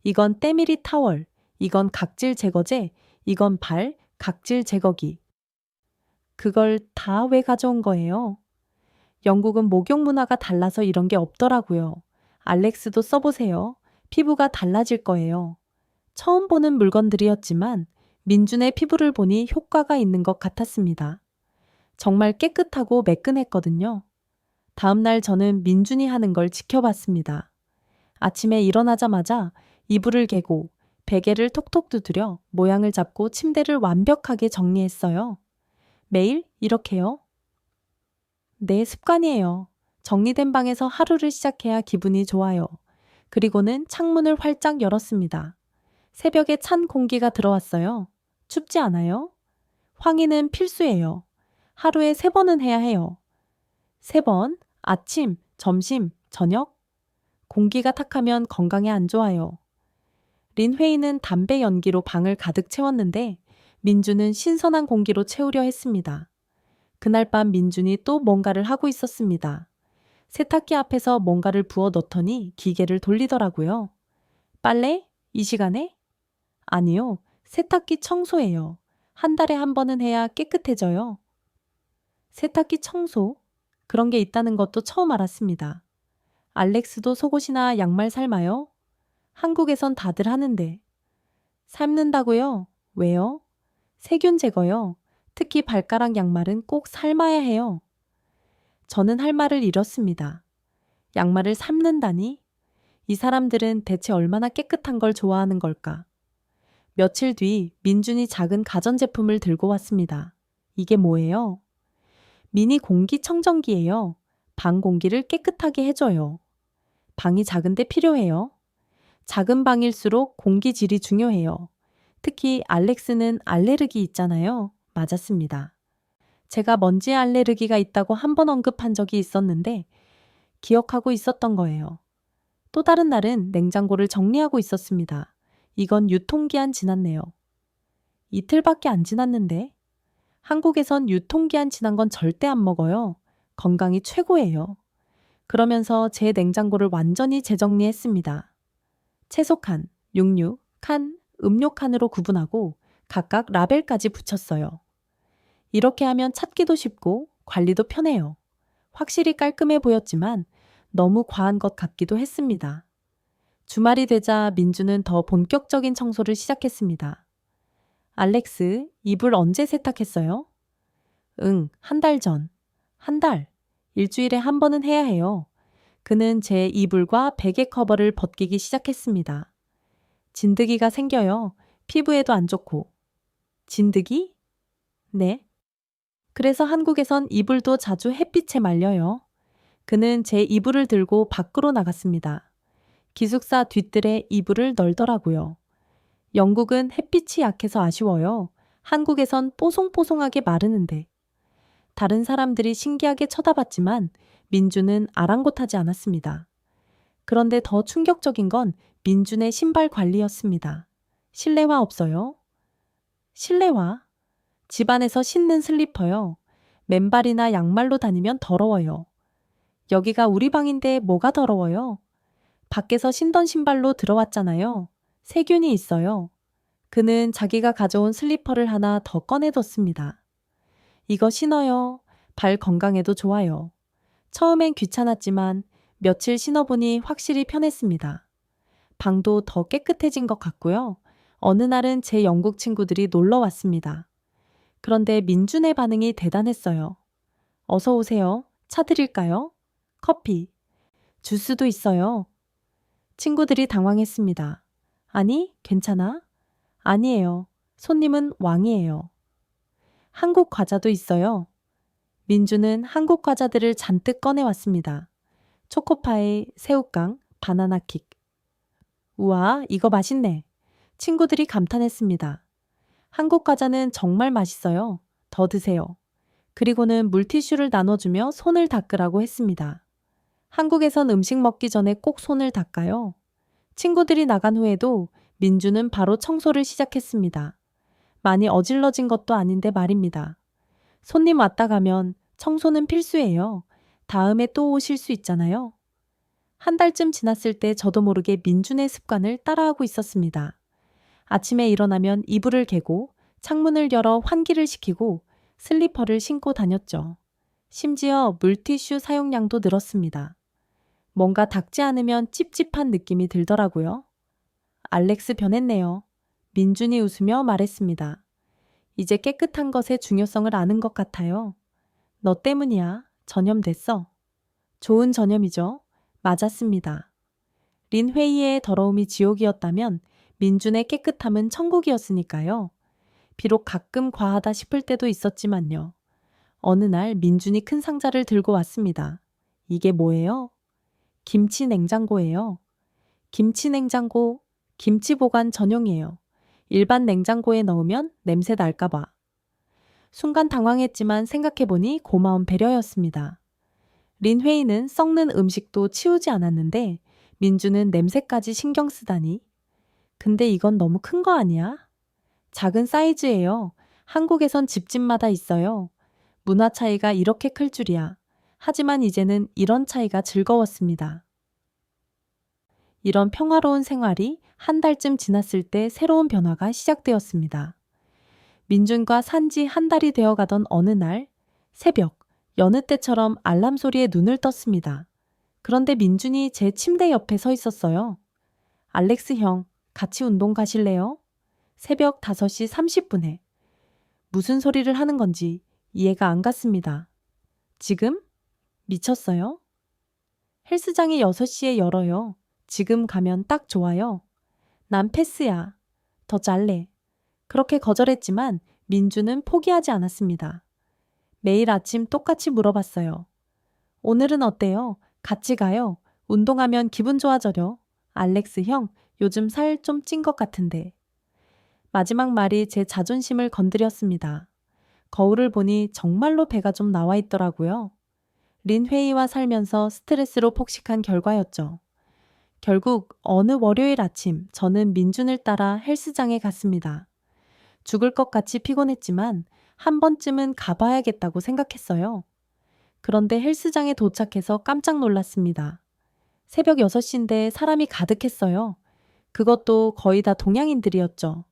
이건 때밀이 타월, 이건 각질 제거제, 이건 발, 각질 제거기. 그걸 다 왜 가져온 거예요? 영국은 목욕 문화가 달라서 이런 게 없더라고요. 알렉스도 써보세요. 피부가 달라질 거예요. 처음 보는 물건들이었지만 민준의 피부를 보니 효과가 있는 것 같았습니다. 정말 깨끗하고 매끈했거든요. 다음날 저는 민준이 하는 걸 지켜봤습니다. 아침에 일어나자마자 이불을 개고 베개를 톡톡 두드려 모양을 잡고 침대를 완벽하게 정리했어요. 매일 이렇게요? 내 습관이에요. 정리된 방에서 하루를 시작해야 기분이 좋아요. 그리고는 창문을 활짝 열었습니다. 새벽에 찬 공기가 들어왔어요. 춥지 않아요? 환기는 필수예요. 하루에 3번은 해야 해요. 3번, 아침, 점심, 저녁? 공기가 탁하면 건강에 안 좋아요. 린회이는 담배 연기로 방을 가득 채웠는데 민주는 신선한 공기로 채우려 했습니다. 그날 밤 민준이 또 뭔가를 하고 있었습니다. 세탁기 앞에서 뭔가를 부어 넣더니 기계를 돌리더라고요. 빨래? 이 시간에? 아니요. 세탁기 청소예요. 한 달에 1번은 해야 깨끗해져요. 세탁기 청소? 그런 게 있다는 것도 처음 알았습니다. 알렉스도 속옷이나 양말 삶아요? 한국에선 다들 하는데. 삶는다고요? 왜요? 세균 제거요. 특히 발가락 양말은 꼭 삶아야 해요. 저는 할 말을 잃었습니다. 양말을 삶는다니? 이 사람들은 대체 얼마나 깨끗한 걸 좋아하는 걸까? 며칠 뒤 민준이 작은 가전제품을 들고 왔습니다. 이게 뭐예요? 미니 공기청정기예요. 방 공기를 깨끗하게 해줘요. 방이 작은데 필요해요. 작은 방일수록 공기질이 중요해요. 특히 알렉스는 알레르기 있잖아요. 맞았습니다. 제가 먼지 알레르기가 있다고 한 번 언급한 적이 있었는데 기억하고 있었던 거예요. 또 다른 날은 냉장고를 정리하고 있었습니다. 이건 유통기한 지났네요. 이틀밖에 안 지났는데 한국에선 유통기한 지난 건 절대 안 먹어요. 건강이 최고예요. 그러면서 제 냉장고를 완전히 재정리했습니다. 채소 칸, 육류, 칸, 음료 칸으로 구분하고 각각 라벨까지 붙였어요. 이렇게 하면 찾기도 쉽고 관리도 편해요. 확실히 깔끔해 보였지만 너무 과한 것 같기도 했습니다. 주말이 되자 민주는 더 본격적인 청소를 시작했습니다. 알렉스, 이불 언제 세탁했어요? 응, 1달 전. 1달. 일주일에 1번은 해야 해요. 그는 제 이불과 베개 커버를 벗기기 시작했습니다. 진드기가 생겨요. 피부에도 안 좋고. 진드기? 네. 그래서 한국에선 이불도 자주 햇빛에 말려요. 그는 제 이불을 들고 밖으로 나갔습니다. 기숙사 뒤뜰에 이불을 널더라고요. 영국은 햇빛이 약해서 아쉬워요. 한국에선 뽀송뽀송하게 마르는데. 다른 사람들이 신기하게 쳐다봤지만 민주는 아랑곳하지 않았습니다. 그런데 더 충격적인 건 민준의 신발 관리였습니다. 실내화 없어요? 실내화? 집안에서 신는 슬리퍼요. 맨발이나 양말로 다니면 더러워요. 여기가 우리 방인데 뭐가 더러워요? 밖에서 신던 신발로 들어왔잖아요. 세균이 있어요. 그는 자기가 가져온 슬리퍼를 하나 더 꺼내뒀습니다. 이거 신어요. 발 건강에도 좋아요. 처음엔 귀찮았지만 며칠 신어보니 확실히 편했습니다. 방도 더 깨끗해진 것 같고요. 어느 날은 제 영국 친구들이 놀러 왔습니다. 그런데 민준의 반응이 대단했어요. 어서 오세요. 차 드릴까요? 커피, 주스도 있어요. 친구들이 당황했습니다. 아니, 괜찮아? 아니에요. 손님은 왕이에요. 한국 과자도 있어요. 민주는 한국 과자들을 잔뜩 꺼내왔습니다. 초코파이, 새우깡, 바나나 킥. 우와, 이거 맛있네. 친구들이 감탄했습니다. 한국 과자는 정말 맛있어요. 더 드세요. 그리고는 물티슈를 나눠주며 손을 닦으라고 했습니다. 한국에선 음식 먹기 전에 꼭 손을 닦아요. 친구들이 나간 후에도 민주는 바로 청소를 시작했습니다. 많이 어질러진 것도 아닌데 말입니다. 손님 왔다 가면 청소는 필수예요. 다음에 또 오실 수 있잖아요. 한 달쯤 지났을 때 저도 모르게 민준의 습관을 따라하고 있었습니다. 아침에 일어나면 이불을 개고 창문을 열어 환기를 시키고 슬리퍼를 신고 다녔죠. 심지어 물티슈 사용량도 늘었습니다. 뭔가 닦지 않으면 찝찝한 느낌이 들더라고요. 알렉스 변했네요. 민준이 웃으며 말했습니다. 이제 깨끗한 것의 중요성을 아는 것 같아요. 너 때문이야. 전염됐어. 좋은 전염이죠. 맞았습니다. 린 회의의 더러움이 지옥이었다면 민준의 깨끗함은 천국이었으니까요. 비록 가끔 과하다 싶을 때도 있었지만요. 어느 날 민준이 큰 상자를 들고 왔습니다. 이게 뭐예요? 김치 냉장고예요. 김치 냉장고, 김치 보관 전용이에요. 일반 냉장고에 넣으면 냄새 날까봐. 순간 당황했지만 생각해보니 고마운 배려였습니다. 린 회의는 썩는 음식도 치우지 않았는데 민주는 냄새까지 신경 쓰다니. 근데 이건 너무 큰 거 아니야? 작은 사이즈예요. 한국에선 집집마다 있어요. 문화 차이가 이렇게 클 줄이야. 하지만 이제는 이런 차이가 즐거웠습니다. 이런 평화로운 생활이 한 달쯤 지났을 때 새로운 변화가 시작되었습니다. 민준과 산지 한 달이 되어 가던 어느 날, 새벽, 여느 때처럼 알람 소리에 눈을 떴습니다. 그런데 민준이 제 침대 옆에 서 있었어요. 알렉스 형, 같이 운동 가실래요? 새벽 5시 30분에. 무슨 소리를 하는 건지 이해가 안 갔습니다. 지금? 미쳤어요? 헬스장이 6시에 열어요. 지금 가면 딱 좋아요. 난 패스야. 더 잘래. 그렇게 거절했지만 민주는 포기하지 않았습니다. 매일 아침 똑같이 물어봤어요. 오늘은 어때요? 같이 가요. 운동하면 기분 좋아져요. 알렉스 형, 요즘 살 좀 찐 것 같은데. 마지막 말이 제 자존심을 건드렸습니다. 거울을 보니 정말로 배가 좀 나와 있더라고요. 린 회의와 살면서 스트레스로 폭식한 결과였죠. 결국 어느 월요일 아침 저는 민준을 따라 헬스장에 갔습니다. 죽을 것 같이 피곤했지만 한 번쯤은 가봐야겠다고 생각했어요. 그런데 헬스장에 도착해서 깜짝 놀랐습니다. 새벽 6시인데 사람이 가득했어요. 그것도 거의 다 동양인들이었죠.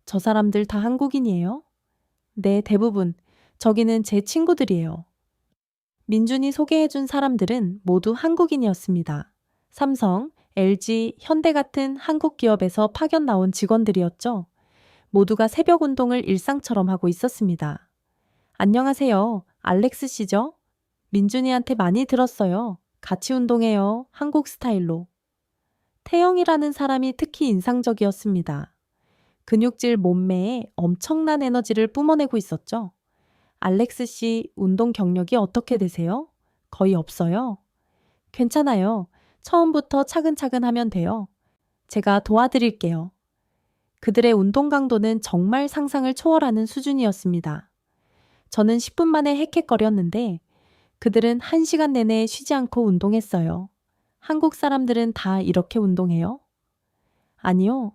저 사람들 다 한국인이에요? 네, 대부분. 저기는 제 친구들이에요. 민준이 소개해준 사람들은 모두 한국인이었습니다. 삼성, LG, 현대 같은 한국 기업에서 파견 나온 직원들이었죠. 모두가 새벽 운동을 일상처럼 하고 있었습니다. 안녕하세요. 알렉스 씨죠? 민준이한테 많이 들었어요. 같이 운동해요. 한국 스타일로. 태영이라는 사람이 특히 인상적이었습니다. 근육질 몸매에 엄청난 에너지를 뿜어내고 있었죠. 알렉스 씨 운동 경력이 어떻게 되세요? 거의 없어요. 괜찮아요. 처음부터 차근차근 하면 돼요. 제가 도와드릴게요. 그들의 운동 강도는 정말 상상을 초월하는 수준이었습니다. 저는 10분 만에 헥헥거렸는데 그들은 1시간 내내 쉬지 않고 운동했어요. 한국 사람들은 다 이렇게 운동해요? 아니요.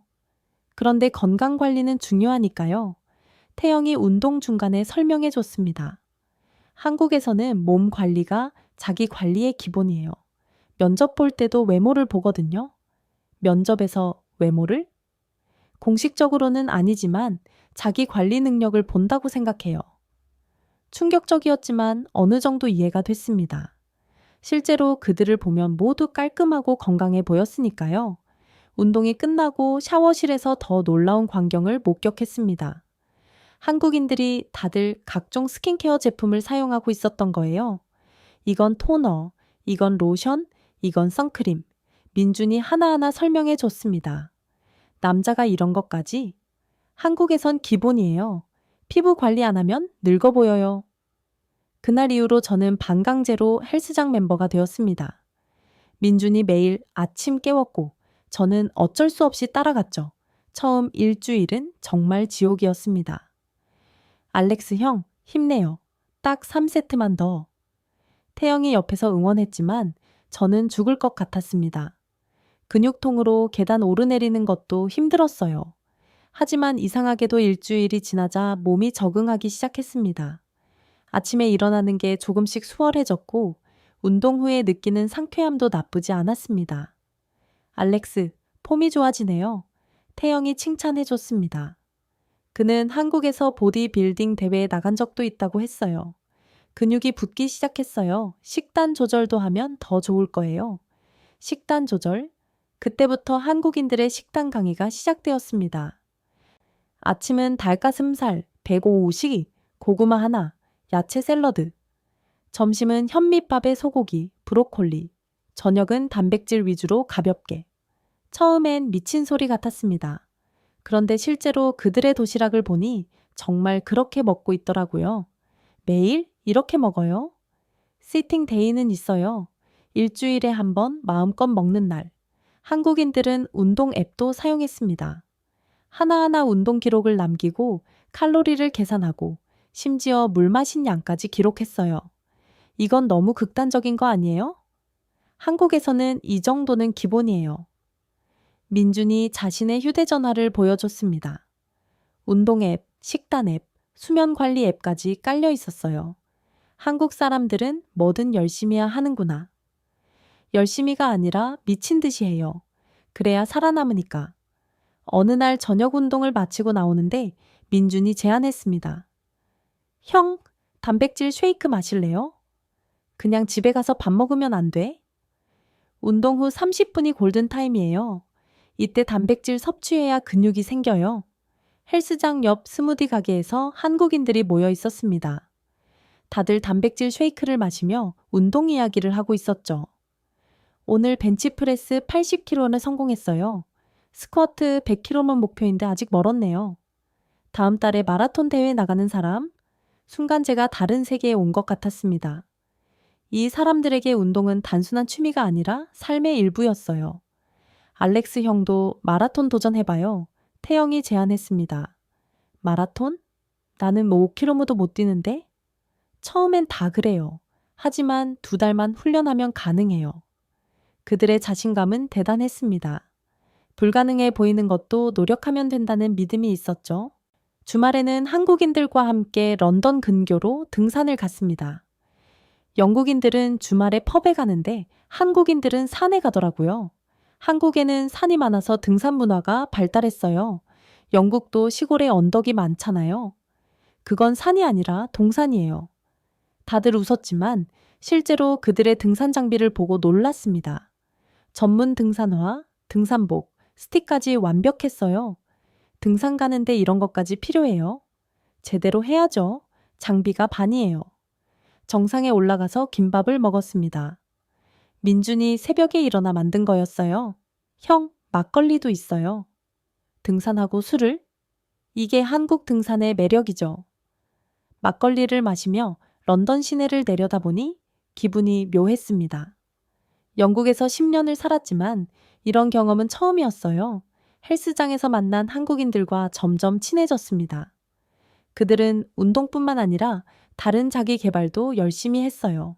그런데 건강 관리는 중요하니까요. 태영이 운동 중간에 설명해 줬습니다. 한국에서는 몸 관리가 자기 관리의 기본이에요. 면접 볼 때도 외모를 보거든요. 면접에서 외모를? 공식적으로는 아니지만 자기 관리 능력을 본다고 생각해요. 충격적이었지만 어느 정도 이해가 됐습니다. 실제로 그들을 보면 모두 깔끔하고 건강해 보였으니까요. 운동이 끝나고 샤워실에서 더 놀라운 광경을 목격했습니다. 한국인들이 다들 각종 스킨케어 제품을 사용하고 있었던 거예요. 이건 토너, 이건 로션, 이건 선크림. 민준이 하나하나 설명해 줬습니다. 남자가 이런 것까지? 한국에선 기본이에요. 피부 관리 안 하면 늙어 보여요. 그날 이후로 저는 반강제로 헬스장 멤버가 되었습니다. 민준이 매일 아침 깨웠고 저는 어쩔 수 없이 따라갔죠. 처음 일주일은 정말 지옥이었습니다. 알렉스 형, 힘내요. 딱 3세트만 더. 태영이 옆에서 응원했지만 저는 죽을 것 같았습니다. 근육통으로 계단 오르내리는 것도 힘들었어요. 하지만 이상하게도 일주일이 지나자 몸이 적응하기 시작했습니다. 아침에 일어나는 게 조금씩 수월해졌고 운동 후에 느끼는 상쾌함도 나쁘지 않았습니다. 알렉스, 폼이 좋아지네요. 태영이 칭찬해줬습니다. 그는 한국에서 보디빌딩 대회에 나간 적도 있다고 했어요. 근육이 붙기 시작했어요. 식단 조절도 하면 더 좋을 거예요. 식단 조절? 그때부터 한국인들의 식단 강의가 시작되었습니다. 아침은 닭가슴살, 105식, 고구마 하나, 야채 샐러드. 점심은 현미밥에 소고기, 브로콜리. 저녁은 단백질 위주로 가볍게. 처음엔 미친 소리 같았습니다. 그런데 실제로 그들의 도시락을 보니 정말 그렇게 먹고 있더라고요. 매일 이렇게 먹어요? 시팅 데이는 있어요. 일주일에 한 번 마음껏 먹는 날. 한국인들은 운동 앱도 사용했습니다. 하나하나 운동 기록을 남기고 칼로리를 계산하고 심지어 물 마신 양까지 기록했어요. 이건 너무 극단적인 거 아니에요? 한국에서는 이 정도는 기본이에요. 민준이 자신의 휴대전화를 보여줬습니다. 운동 앱, 식단 앱, 수면 관리 앱까지 깔려 있었어요. 한국 사람들은 뭐든 열심히 해야 하는구나. 열심히가 아니라 미친 듯이 해요. 그래야 살아남으니까. 어느 날 저녁 운동을 마치고 나오는데 민준이 제안했습니다. 형, 단백질 쉐이크 마실래요? 그냥 집에 가서 밥 먹으면 안 돼? 운동 후 30분이 골든타임이에요. 이때 단백질 섭취해야 근육이 생겨요. 헬스장 옆 스무디 가게에서 한국인들이 모여 있었습니다. 다들 단백질 쉐이크를 마시며 운동 이야기를 하고 있었죠. 오늘 벤치프레스 80kg는 성공했어요. 스쿼트 100kg만 목표인데 아직 멀었네요. 다음 달에 마라톤 대회 나가는 사람? 순간 제가 다른 세계에 온 것 같았습니다. 이 사람들에게 운동은 단순한 취미가 아니라 삶의 일부였어요. 알렉스 형도 마라톤 도전해봐요. 태영이 제안했습니다. 마라톤? 나는 뭐 5km도 못 뛰는데? 처음엔 다 그래요. 하지만 2달만 훈련하면 가능해요. 그들의 자신감은 대단했습니다. 불가능해 보이는 것도 노력하면 된다는 믿음이 있었죠. 주말에는 한국인들과 함께 런던 근교로 등산을 갔습니다. 영국인들은 주말에 펍에 가는데 한국인들은 산에 가더라고요. 한국에는 산이 많아서 등산 문화가 발달했어요. 영국도 시골에 언덕이 많잖아요. 그건 산이 아니라 동산이에요. 다들 웃었지만 실제로 그들의 등산 장비를 보고 놀랐습니다. 전문 등산화, 등산복, 스틱까지 완벽했어요. 등산 가는데 이런 것까지 필요해요? 제대로 해야죠. 장비가 반이에요. 정상에 올라가서 김밥을 먹었습니다. 민준이 새벽에 일어나 만든 거였어요. 형, 막걸리도 있어요. 등산하고 술을? 이게 한국 등산의 매력이죠. 막걸리를 마시며 런던 시내를 내려다보니 기분이 묘했습니다. 영국에서 10년을 살았지만 이런 경험은 처음이었어요. 헬스장에서 만난 한국인들과 점점 친해졌습니다. 그들은 운동뿐만 아니라 다른 자기 개발도 열심히 했어요.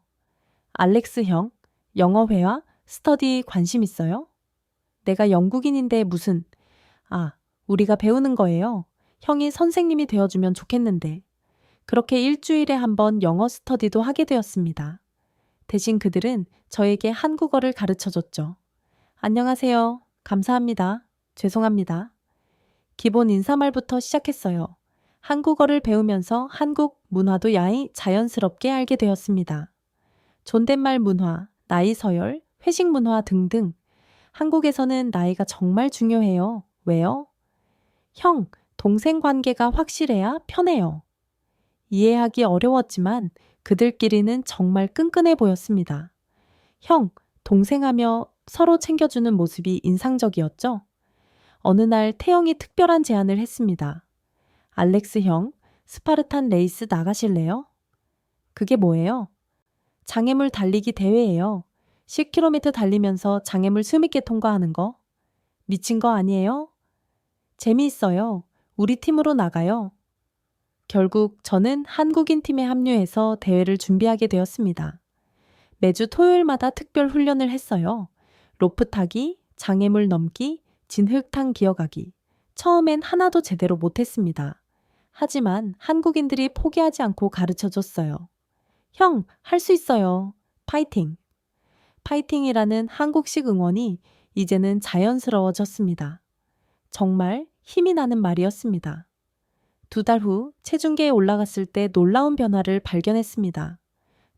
알렉스 형, 영어회화, 스터디 관심 있어요? 내가 영국인인데 무슨... 우리가 배우는 거예요. 형이 선생님이 되어주면 좋겠는데. 그렇게 일주일에 한 번 영어 스터디도 하게 되었습니다. 대신 그들은 저에게 한국어를 가르쳐줬죠. 안녕하세요. 감사합니다. 죄송합니다. 기본 인사말부터 시작했어요. 한국어를 배우면서 한국 문화도 야히 자연스럽게 알게 되었습니다. 존댓말 문화, 나이 서열, 회식 문화 등등. 한국에서는 나이가 정말 중요해요. 왜요? 형, 동생 관계가 확실해야 편해요. 이해하기 어려웠지만 그들끼리는 정말 끈끈해 보였습니다. 형, 동생하며 서로 챙겨주는 모습이 인상적이었죠. 어느 날 태영이 특별한 제안을 했습니다. 알렉스 형, 스파르탄 레이스 나가실래요? 그게 뭐예요? 장애물 달리기 대회예요. 10km 달리면서 장애물 숨있게 통과하는 거. 미친 거 아니에요? 재미있어요. 우리 팀으로 나가요. 결국 저는 한국인 팀에 합류해서 대회를 준비하게 되었습니다. 매주 토요일마다 특별 훈련을 했어요. 로프 타기, 장애물 넘기, 진흙탕 기어가기. 처음엔 하나도 제대로 못했습니다. 하지만 한국인들이 포기하지 않고 가르쳐 줬어요. 형, 할 수 있어요. 파이팅! 파이팅이라는 한국식 응원이 이제는 자연스러워졌습니다. 정말 힘이 나는 말이었습니다. 2달 후 체중계에 올라갔을 때 놀라운 변화를 발견했습니다.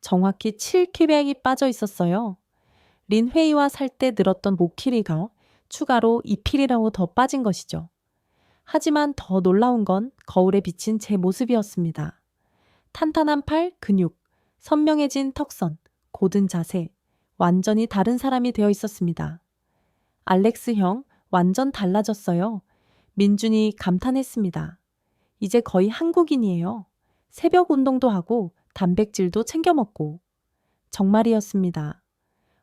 정확히 7kg이 빠져 있었어요. 린회이와 살 때 늘었던 목 길이가 추가로 2kg라고 더 빠진 것이죠. 하지만 더 놀라운 건 거울에 비친 제 모습이었습니다. 탄탄한 팔, 근육, 선명해진 턱선, 고든 자세, 완전히 다른 사람이 되어 있었습니다. 알렉스 형, 완전 달라졌어요. 민준이 감탄했습니다. 이제 거의 한국인이에요. 새벽 운동도 하고 단백질도 챙겨 먹고. 정말이었습니다.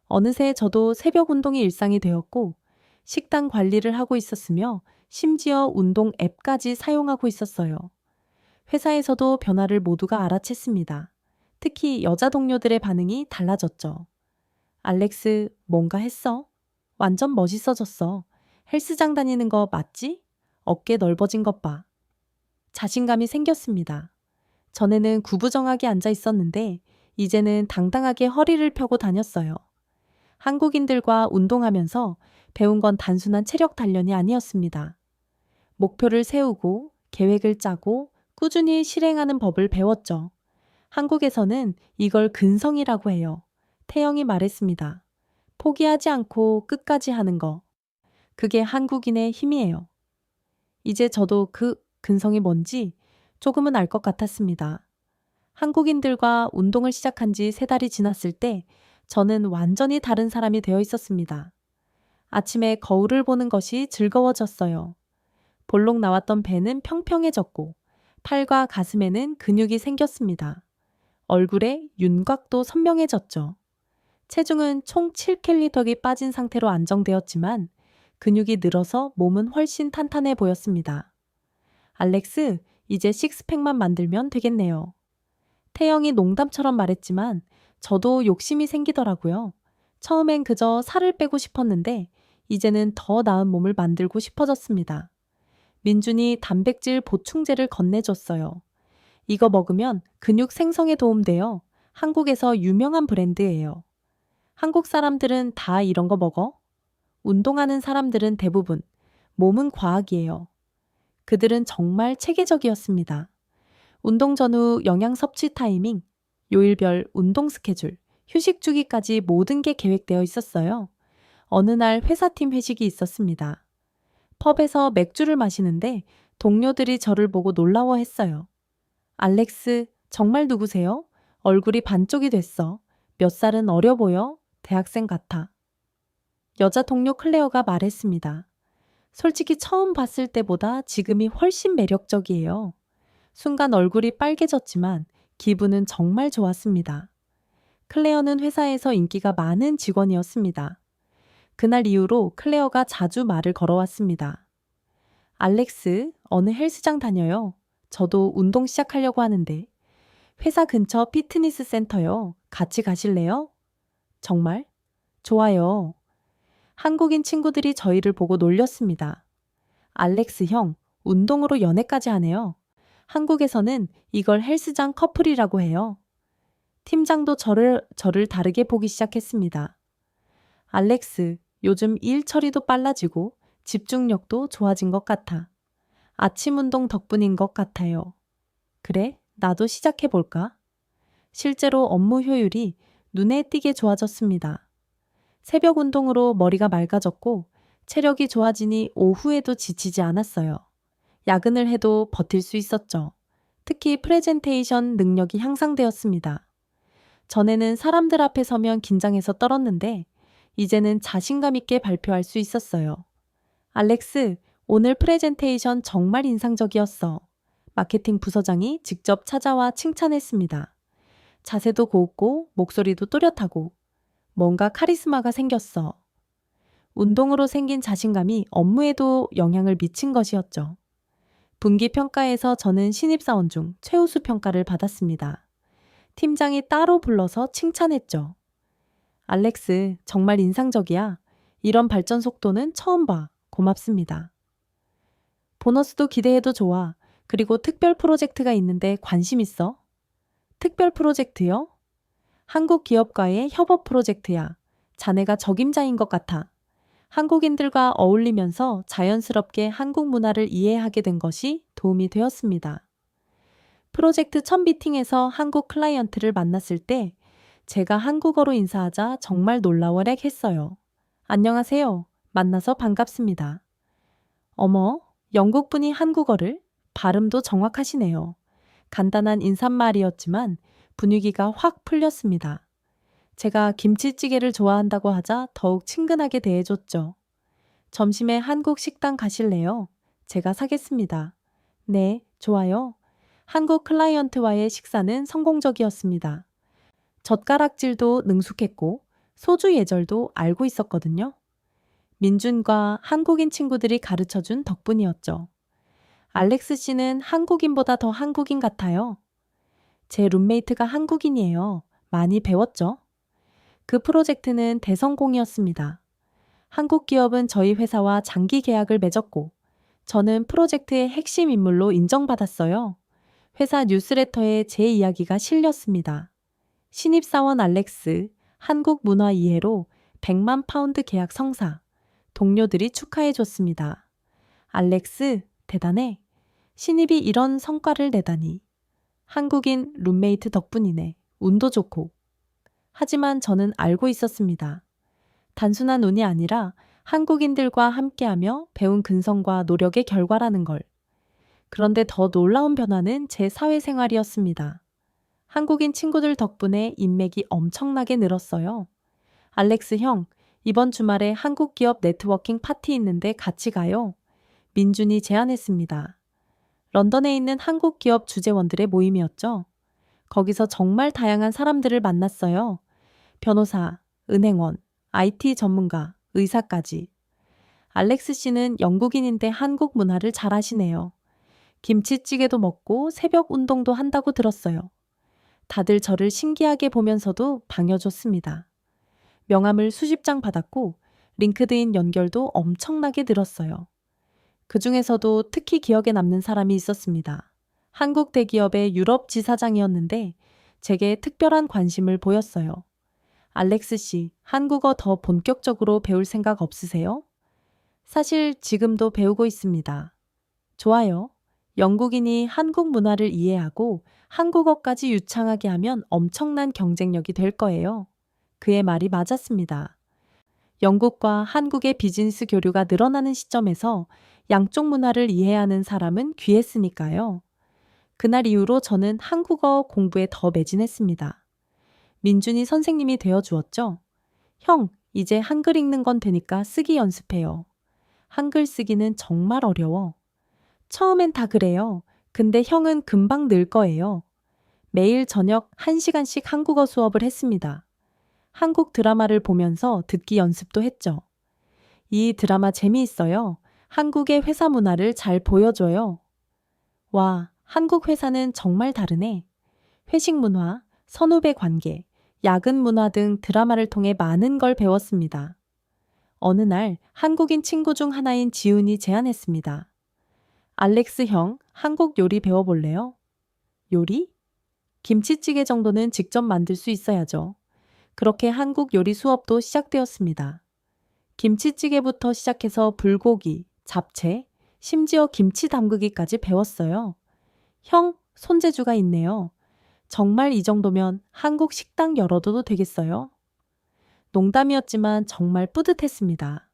어느새 저도 새벽 운동이 일상이 되었고 식단 관리를 하고 있었으며 심지어 운동 앱까지 사용하고 있었어요. 회사에서도 변화를 모두가 알아챘습니다. 특히 여자 동료들의 반응이 달라졌죠. 알렉스, 뭔가 했어? 완전 멋있어졌어. 헬스장 다니는 거 맞지? 어깨 넓어진 것 봐. 자신감이 생겼습니다. 전에는 구부정하게 앉아 있었는데 이제는 당당하게 허리를 펴고 다녔어요. 한국인들과 운동하면서 배운 건 단순한 체력 단련이 아니었습니다. 목표를 세우고 계획을 짜고 꾸준히 실행하는 법을 배웠죠. 한국에서는 이걸 근성이라고 해요. 태영이 말했습니다. 포기하지 않고 끝까지 하는 거. 그게 한국인의 힘이에요. 이제 저도 그 근성이 뭔지 조금은 알 것 같았습니다. 한국인들과 운동을 시작한 지 3달이 지났을 때 저는 완전히 다른 사람이 되어 있었습니다. 아침에 거울을 보는 것이 즐거워졌어요. 볼록 나왔던 배는 평평해졌고 팔과 가슴에는 근육이 생겼습니다. 얼굴에 윤곽도 선명해졌죠. 체중은 총 7kg이 빠진 상태로 안정되었지만 근육이 늘어서 몸은 훨씬 탄탄해 보였습니다. 알렉스, 이제 식스팩만 만들면 되겠네요. 태영이 농담처럼 말했지만 저도 욕심이 생기더라고요. 처음엔 그저 살을 빼고 싶었는데 이제는 더 나은 몸을 만들고 싶어졌습니다. 민준이 단백질 보충제를 건네줬어요. 이거 먹으면 근육 생성에 도움돼요. 한국에서 유명한 브랜드예요. 한국 사람들은 다 이런 거 먹어? 운동하는 사람들은 대부분 몸은 과학이에요. 그들은 정말 체계적이었습니다. 운동 전후 영양 섭취 타이밍, 요일별 운동 스케줄, 휴식 주기까지 모든 게 계획되어 있었어요. 어느 날 회사팀 회식이 있었습니다. 펍에서 맥주를 마시는데 동료들이 저를 보고 놀라워했어요. 알렉스, 정말 누구세요? 얼굴이 반쪽이 됐어. 몇 살은 어려 보여? 대학생 같아. 여자 동료 클레어가 말했습니다. 솔직히 처음 봤을 때보다 지금이 훨씬 매력적이에요. 순간 얼굴이 빨개졌지만 기분은 정말 좋았습니다. 클레어는 회사에서 인기가 많은 직원이었습니다. 그날 이후로 클레어가 자주 말을 걸어왔습니다. 알렉스, 어느 헬스장 다녀요. 저도 운동 시작하려고 하는데. 회사 근처 피트니스 센터요. 같이 가실래요? 정말? 좋아요. 한국인 친구들이 저희를 보고 놀렸습니다. 알렉스 형, 운동으로 연애까지 하네요. 한국에서는 이걸 헬스장 커플이라고 해요. 팀장도 저를 다르게 보기 시작했습니다. 알렉스, 요즘 일 처리도 빨라지고 집중력도 좋아진 것 같아. 아침 운동 덕분인 것 같아요. 그래, 나도 시작해볼까? 실제로 업무 효율이 눈에 띄게 좋아졌습니다. 새벽 운동으로 머리가 맑아졌고 체력이 좋아지니 오후에도 지치지 않았어요. 야근을 해도 버틸 수 있었죠. 특히 프레젠테이션 능력이 향상되었습니다. 전에는 사람들 앞에 서면 긴장해서 떨었는데 이제는 자신감 있게 발표할 수 있었어요. 알렉스, 오늘 프레젠테이션 정말 인상적이었어. 마케팅 부서장이 직접 찾아와 칭찬했습니다. 자세도 고웠고 목소리도 또렷하고 뭔가 카리스마가 생겼어. 운동으로 생긴 자신감이 업무에도 영향을 미친 것이었죠. 분기 평가에서 저는 신입사원 중 최우수 평가를 받았습니다. 팀장이 따로 불러서 칭찬했죠. 알렉스, 정말 인상적이야. 이런 발전 속도는 처음 봐. 고맙습니다. 보너스도 기대해도 좋아. 그리고 특별 프로젝트가 있는데 관심 있어? 특별 프로젝트요? 한국 기업과의 협업 프로젝트야. 자네가 적임자인 것 같아. 한국인들과 어울리면서 자연스럽게 한국 문화를 이해하게 된 것이 도움이 되었습니다. 프로젝트 첫 미팅에서 한국 클라이언트를 만났을 때 제가 한국어로 인사하자 정말 놀라워했어요. 안녕하세요. 만나서 반갑습니다. 어머, 영국분이 한국어를? 발음도 정확하시네요. 간단한 인사말이었지만 분위기가 확 풀렸습니다. 제가 김치찌개를 좋아한다고 하자 더욱 친근하게 대해줬죠. 점심에 한국 식당 가실래요? 제가 사겠습니다. 네, 좋아요. 한국 클라이언트와의 식사는 성공적이었습니다. 젓가락질도 능숙했고 소주 예절도 알고 있었거든요. 민준과 한국인 친구들이 가르쳐준 덕분이었죠. 알렉스 씨는 한국인보다 더 한국인 같아요. 제 룸메이트가 한국인이에요. 많이 배웠죠? 그 프로젝트는 대성공이었습니다. 한국 기업은 저희 회사와 장기 계약을 맺었고 저는 프로젝트의 핵심 인물로 인정받았어요. 회사 뉴스레터에 제 이야기가 실렸습니다. 신입사원 알렉스, 한국 문화 이해로 100만 파운드 계약 성사. 동료들이 축하해줬습니다. 알렉스, 대단해. 신입이 이런 성과를 내다니. 한국인 룸메이트 덕분이네. 운도 좋고. 하지만 저는 알고 있었습니다. 단순한 운이 아니라 한국인들과 함께하며 배운 근성과 노력의 결과라는 걸. 그런데 더 놀라운 변화는 제 사회생활이었습니다. 한국인 친구들 덕분에 인맥이 엄청나게 늘었어요. 알렉스 형, 이번 주말에 한국 기업 네트워킹 파티 있는데 같이 가요. 민준이 제안했습니다. 런던에 있는 한국 기업 주재원들의 모임이었죠. 거기서 정말 다양한 사람들을 만났어요. 변호사, 은행원, IT 전문가, 의사까지. 알렉스 씨는 영국인인데 한국 문화를 잘 아시네요. 김치찌개도 먹고 새벽 운동도 한다고 들었어요. 다들 저를 신기하게 보면서도 반겨줬습니다. 명함을 수십 장 받았고 링크드인 연결도 엄청나게 늘었어요. 그 중에서도 특히 기억에 남는 사람이 있었습니다. 한국 대기업의 유럽 지사장이었는데 제게 특별한 관심을 보였어요. 알렉스 씨, 한국어 더 본격적으로 배울 생각 없으세요? 사실 지금도 배우고 있습니다. 좋아요. 영국인이 한국 문화를 이해하고 한국어까지 유창하게 하면 엄청난 경쟁력이 될 거예요. 그의 말이 맞았습니다. 영국과 한국의 비즈니스 교류가 늘어나는 시점에서 양쪽 문화를 이해하는 사람은 귀했으니까요. 그날 이후로 저는 한국어 공부에 더 매진했습니다. 민준이 선생님이 되어주었죠. 형, 이제 한글 읽는 건 되니까 쓰기 연습해요. 한글 쓰기는 정말 어려워. 처음엔 다 그래요. 근데 형은 금방 늘 거예요. 매일 저녁 1시간씩 한국어 수업을 했습니다. 한국 드라마를 보면서 듣기 연습도 했죠. 이 드라마 재미있어요. 한국의 회사 문화를 잘 보여줘요. 와, 한국 회사는 정말 다르네. 회식 문화, 선후배 관계, 야근 문화 등 드라마를 통해 많은 걸 배웠습니다. 어느 날 한국인 친구 중 하나인 지훈이 제안했습니다. 알렉스 형, 한국 요리 배워볼래요? 요리? 김치찌개 정도는 직접 만들 수 있어야죠. 그렇게 한국 요리 수업도 시작되었습니다. 김치찌개부터 시작해서 불고기, 잡채, 심지어 김치 담그기까지 배웠어요. 형, 손재주가 있네요. 정말 이 정도면 한국 식당 열어둬도 되겠어요? 농담이었지만 정말 뿌듯했습니다.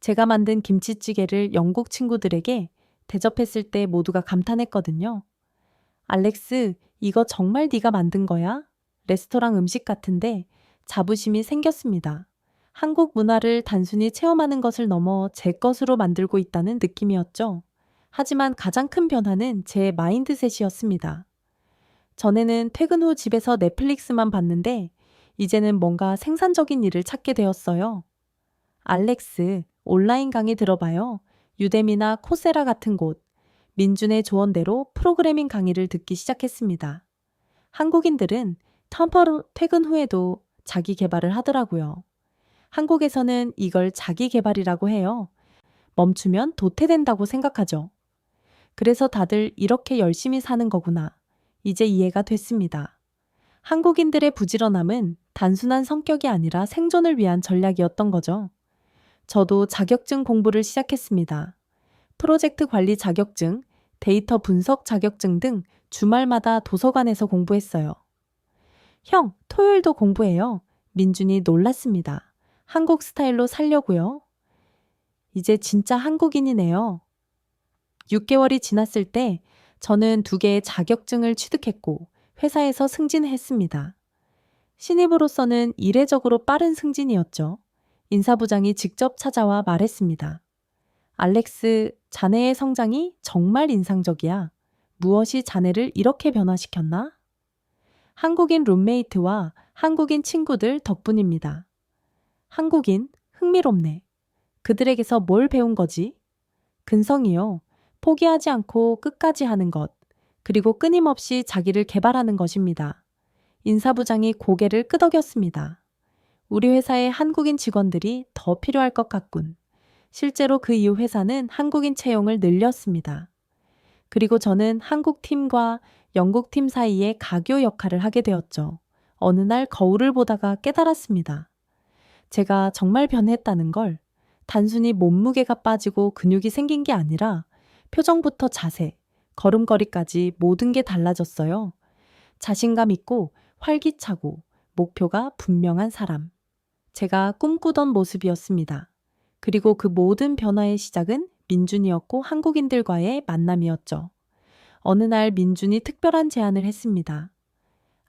제가 만든 김치찌개를 영국 친구들에게 대접했을 때 모두가 감탄했거든요. 알렉스, 이거 정말 네가 만든 거야? 레스토랑 음식 같은데 자부심이 생겼습니다. 한국 문화를 단순히 체험하는 것을 넘어 제 것으로 만들고 있다는 느낌이었죠. 하지만 가장 큰 변화는 제 마인드셋이었습니다. 전에는 퇴근 후 집에서 넷플릭스만 봤는데 이제는 뭔가 생산적인 일을 찾게 되었어요. 알렉스, 온라인 강의 들어봐요. 유데미나 코세라 같은 곳. 민준의 조언대로 프로그래밍 강의를 듣기 시작했습니다. 한국인들은 퇴근 후에도 자기 개발을 하더라고요. 한국에서는 이걸 자기 개발이라고 해요. 멈추면 도태된다고 생각하죠. 그래서 다들 이렇게 열심히 사는 거구나. 이제 이해가 됐습니다. 한국인들의 부지런함은 단순한 성격이 아니라 생존을 위한 전략이었던 거죠. 저도 자격증 공부를 시작했습니다. 프로젝트 관리 자격증, 데이터 분석 자격증 등 주말마다 도서관에서 공부했어요. 형, 토요일도 공부해요. 민준이 놀랐습니다. 한국 스타일로 살려고요. 이제 진짜 한국인이네요. 6개월이 지났을 때 저는 2개의 자격증을 취득했고 회사에서 승진했습니다. 신입으로서는 이례적으로 빠른 승진이었죠. 인사부장이 직접 찾아와 말했습니다. 알렉스, 자네의 성장이 정말 인상적이야. 무엇이 자네를 이렇게 변화시켰나? 한국인 룸메이트와 한국인 친구들 덕분입니다. 한국인, 흥미롭네. 그들에게서 뭘 배운 거지? 근성이요. 포기하지 않고 끝까지 하는 것, 그리고 끊임없이 자기를 개발하는 것입니다. 인사부장이 고개를 끄덕였습니다. 우리 회사에 한국인 직원들이 더 필요할 것 같군. 실제로 그 이후 회사는 한국인 채용을 늘렸습니다. 그리고 저는 한국 팀과 영국 팀 사이에 가교 역할을 하게 되었죠. 어느 날 거울을 보다가 깨달았습니다. 제가 정말 변했다는 걸. 단순히 몸무게가 빠지고 근육이 생긴 게 아니라 표정부터 자세, 걸음걸이까지 모든 게 달라졌어요. 자신감 있고 활기차고 목표가 분명한 사람. 제가 꿈꾸던 모습이었습니다. 그리고 그 모든 변화의 시작은 민준이었고 한국인들과의 만남이었죠. 어느 날 민준이 특별한 제안을 했습니다.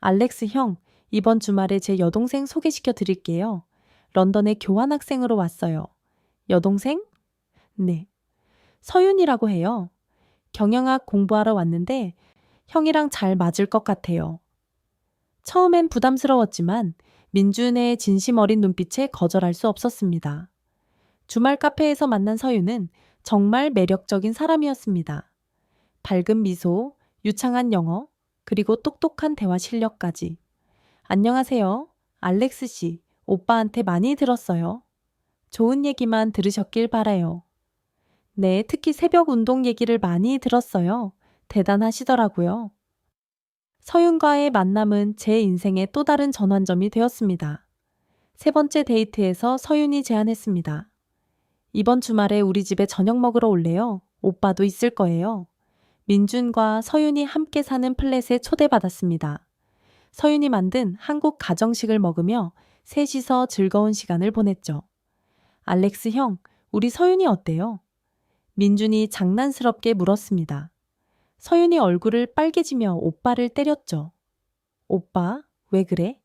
알렉스 형, 이번 주말에 제 여동생 소개시켜 드릴게요. 런던에 교환학생으로 왔어요. 여동생? 네. 서윤이라고 해요. 경영학 공부하러 왔는데 형이랑 잘 맞을 것 같아요. 처음엔 부담스러웠지만 민준의 진심 어린 눈빛에 거절할 수 없었습니다. 주말 카페에서 만난 서윤은 정말 매력적인 사람이었습니다. 밝은 미소, 유창한 영어, 그리고 똑똑한 대화 실력까지. 안녕하세요. 알렉스 씨, 오빠한테 많이 들었어요. 좋은 얘기만 들으셨길 바라요. 네, 특히 새벽 운동 얘기를 많이 들었어요. 대단하시더라고요. 서윤과의 만남은 제 인생의 또 다른 전환점이 되었습니다. 3번째 데이트에서 서윤이 제안했습니다. 이번 주말에 우리 집에 저녁 먹으러 올래요? 오빠도 있을 거예요. 민준과 서윤이 함께 사는 플랫에 초대받았습니다. 서윤이 만든 한국 가정식을 먹으며 셋이서 즐거운 시간을 보냈죠. 알렉스 형, 우리 서윤이 어때요? 민준이 장난스럽게 물었습니다. 서윤이 얼굴을 빨개지며 오빠를 때렸죠. 오빠, 왜 그래?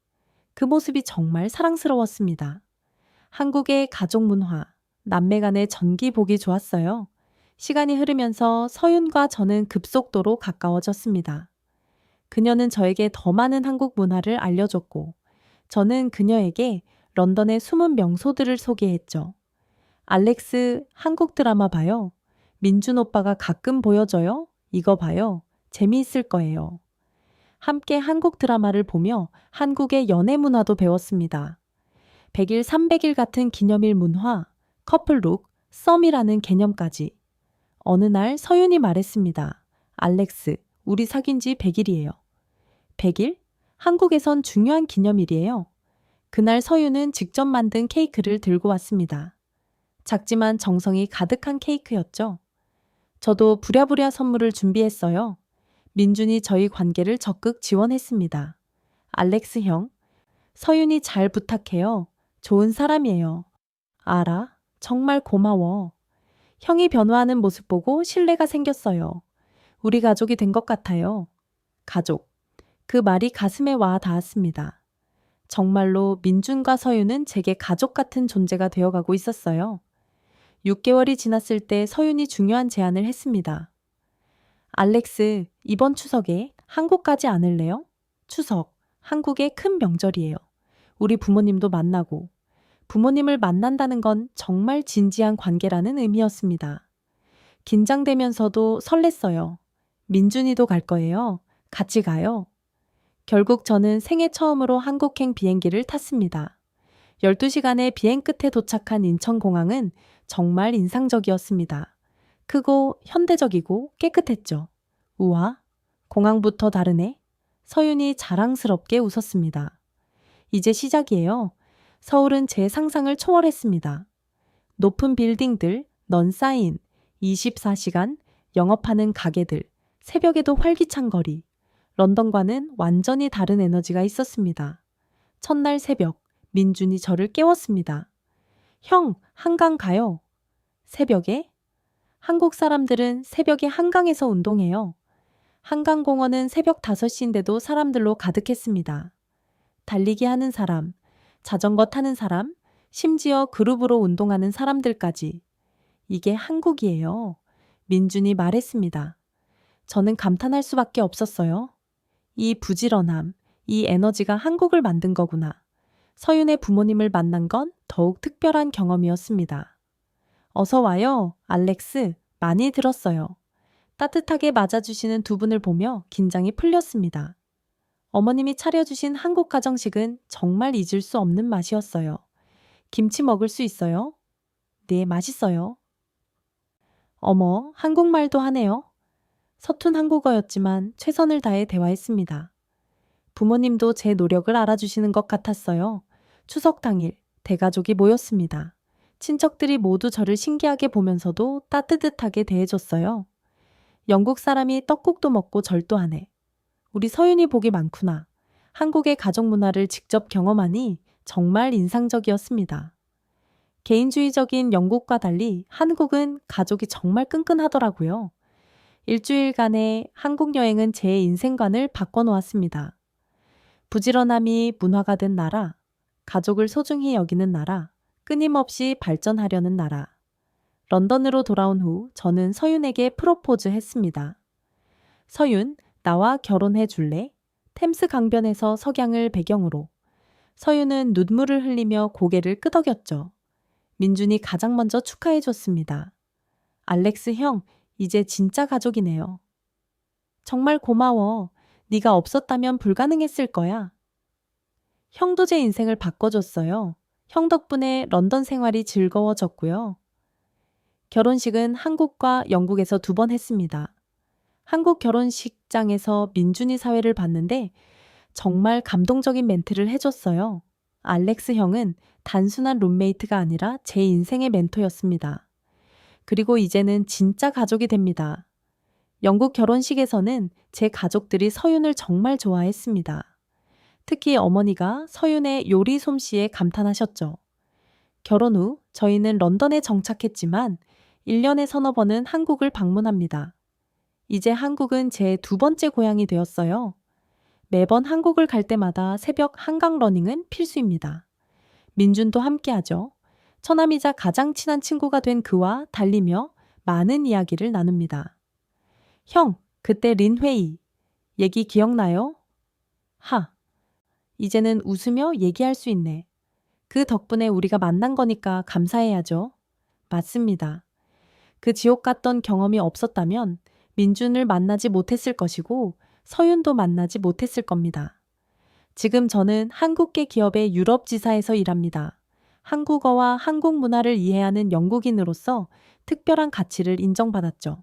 그 모습이 정말 사랑스러웠습니다. 한국의 가족 문화, 남매 간의 전기 보기 좋았어요. 시간이 흐르면서 서윤과 저는 급속도로 가까워졌습니다. 그녀는 저에게 더 많은 한국 문화를 알려줬고, 저는 그녀에게 런던의 숨은 명소들을 소개했죠. 알렉스, 한국 드라마 봐요. 민준 오빠가 가끔 보여줘요. 이거 봐요. 재미있을 거예요. 함께 한국 드라마를 보며 한국의 연애 문화도 배웠습니다. 100일, 300일 같은 기념일 문화, 커플룩, 썸이라는 개념까지. 어느 날 서윤이 말했습니다. 알렉스, 우리 사귄 지 100일이에요. 100일? 한국에선 중요한 기념일이에요. 그날 서윤은 직접 만든 케이크를 들고 왔습니다. 작지만 정성이 가득한 케이크였죠. 저도 부랴부랴 선물을 준비했어요. 민준이 저희 관계를 적극 지원했습니다. 알렉스 형, 서윤이 잘 부탁해요. 좋은 사람이에요. 알아. 정말 고마워. 형이 변화하는 모습 보고 신뢰가 생겼어요. 우리 가족이 된 것 같아요. 가족. 그 말이 가슴에 와 닿았습니다. 정말로 민준과 서윤은 제게 가족 같은 존재가 되어가고 있었어요. 6개월이 지났을 때 서윤이 중요한 제안을 했습니다. 알렉스, 이번 추석에 한국 가지 않을래요? 추석, 한국의 큰 명절이에요. 우리 부모님도 만나고. 부모님을 만난다는 건 정말 진지한 관계라는 의미였습니다. 긴장되면서도 설렜어요. 민준이도 갈 거예요. 같이 가요. 결국 저는 생애 처음으로 한국행 비행기를 탔습니다. 12시간의 비행 끝에 도착한 인천공항은 정말 인상적이었습니다. 크고 현대적이고 깨끗했죠. 우와, 공항부터 다르네. 서윤이 자랑스럽게 웃었습니다. 이제 시작이에요. 서울은 제 상상을 초월했습니다. 높은 빌딩들, 넌 사인, 24시간, 영업하는 가게들, 새벽에도 활기찬 거리. 런던과는 완전히 다른 에너지가 있었습니다. 첫날 새벽, 민준이 저를 깨웠습니다. 형, 한강 가요. 새벽에? 한국 사람들은 새벽에 한강에서 운동해요. 한강공원은 새벽 5시인데도 사람들로 가득했습니다. 달리기 하는 사람, 자전거 타는 사람, 심지어 그룹으로 운동하는 사람들까지. 이게 한국이에요. 민준이 말했습니다. 저는 감탄할 수밖에 없었어요. 이 부지런함, 이 에너지가 한국을 만든 거구나. 서윤의 부모님을 만난 건 더욱 특별한 경험이었습니다. 어서 와요, 알렉스. 많이 들었어요. 따뜻하게 맞아주시는 두 분을 보며 긴장이 풀렸습니다. 어머님이 차려주신 한국 가정식은 정말 잊을 수 없는 맛이었어요. 김치 먹을 수 있어요? 네, 맛있어요. 어머, 한국말도 하네요. 서툰 한국어였지만 최선을 다해 대화했습니다. 부모님도 제 노력을 알아주시는 것 같았어요. 추석 당일 대가족이 모였습니다. 친척들이 모두 저를 신기하게 보면서도 따뜻하게 대해줬어요. 영국 사람이 떡국도 먹고 절도 하네. 우리 서윤이 복이 많구나. 한국의 가족 문화를 직접 경험하니 정말 인상적이었습니다. 개인주의적인 영국과 달리 한국은 가족이 정말 끈끈하더라고요. 일주일간의 한국 여행은 제 인생관을 바꿔놓았습니다. 부지런함이 문화가 된 나라, 가족을 소중히 여기는 나라, 끊임없이 발전하려는 나라. 런던으로 돌아온 후 저는 서윤에게 프로포즈 했습니다. 서윤, 나와 결혼해 줄래? 템스 강변에서 석양을 배경으로. 서윤은 눈물을 흘리며 고개를 끄덕였죠. 민준이 가장 먼저 축하해 줬습니다. 알렉스 형, 이제 진짜 가족이네요. 정말 고마워. 네가 없었다면 불가능했을 거야. 형도 제 인생을 바꿔줬어요. 형 덕분에 런던 생활이 즐거워졌고요. 결혼식은 한국과 영국에서 2번 했습니다. 한국 결혼식장에서 민준이 사회를 봤는데 정말 감동적인 멘트를 해줬어요. 알렉스 형은 단순한 룸메이트가 아니라 제 인생의 멘토였습니다. 그리고 이제는 진짜 가족이 됩니다. 영국 결혼식에서는 제 가족들이 서윤을 정말 좋아했습니다. 특히 어머니가 서윤의 요리 솜씨에 감탄하셨죠. 결혼 후 저희는 런던에 정착했지만 1년에 서너 번은 한국을 방문합니다. 이제 한국은 제 2번째 고향이 되었어요. 매번 한국을 갈 때마다 새벽 한강 러닝은 필수입니다. 민준도 함께하죠. 처남이자 가장 친한 친구가 된 그와 달리며 많은 이야기를 나눕니다. 형, 그때 린 회의. 얘기 기억나요? 이제는 웃으며 얘기할 수 있네. 그 덕분에 우리가 만난 거니까 감사해야죠. 맞습니다. 그 지옥 같던 경험이 없었다면 민준을 만나지 못했을 것이고 서윤도 만나지 못했을 겁니다. 지금 저는 한국계 기업의 유럽 지사에서 일합니다. 한국어와 한국 문화를 이해하는 영국인으로서 특별한 가치를 인정받았죠.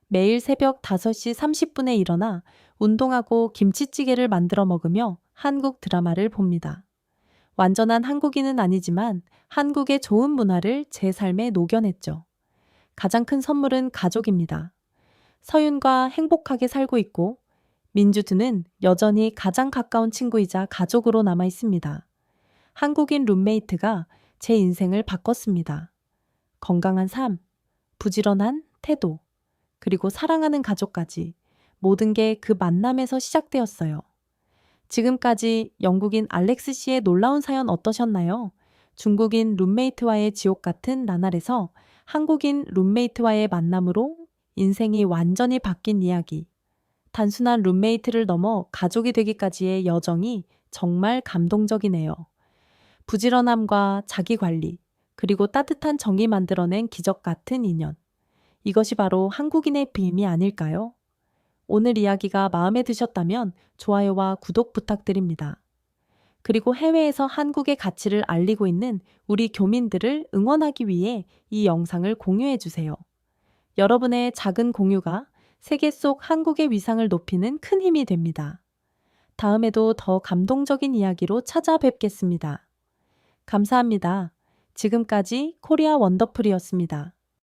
매일 새벽 5시 30분에 일어나 운동하고 김치찌개를 만들어 먹으며 한국 드라마를 봅니다. 완전한 한국인은 아니지만 한국의 좋은 문화를 제 삶에 녹여냈죠. 가장 큰 선물은 가족입니다. 서윤과 행복하게 살고 있고 민주드는 여전히 가장 가까운 친구이자 가족으로 남아 있습니다. 한국인 룸메이트가 제 인생을 바꿨습니다. 건강한 삶, 부지런한 태도, 그리고 사랑하는 가족까지 모든 게 그 만남에서 시작되었어요. 지금까지 영국인 알렉스 씨의 놀라운 사연 어떠셨나요? 중국인 룸메이트와의 지옥 같은 나날에서 한국인 룸메이트와의 만남으로 인생이 완전히 바뀐 이야기. 단순한 룸메이트를 넘어 가족이 되기까지의 여정이 정말 감동적이네요. 부지런함과 자기 관리, 그리고 따뜻한 정이 만들어낸 기적 같은 인연. 이것이 바로 한국인의 비밀이 아닐까요? 오늘 이야기가 마음에 드셨다면 좋아요와 구독 부탁드립니다. 그리고 해외에서 한국의 가치를 알리고 있는 우리 교민들을 응원하기 위해 이 영상을 공유해 주세요. 여러분의 작은 공유가 세계 속 한국의 위상을 높이는 큰 힘이 됩니다. 다음에도 더 감동적인 이야기로 찾아뵙겠습니다. 감사합니다. 지금까지 코리아 원더풀이었습니다.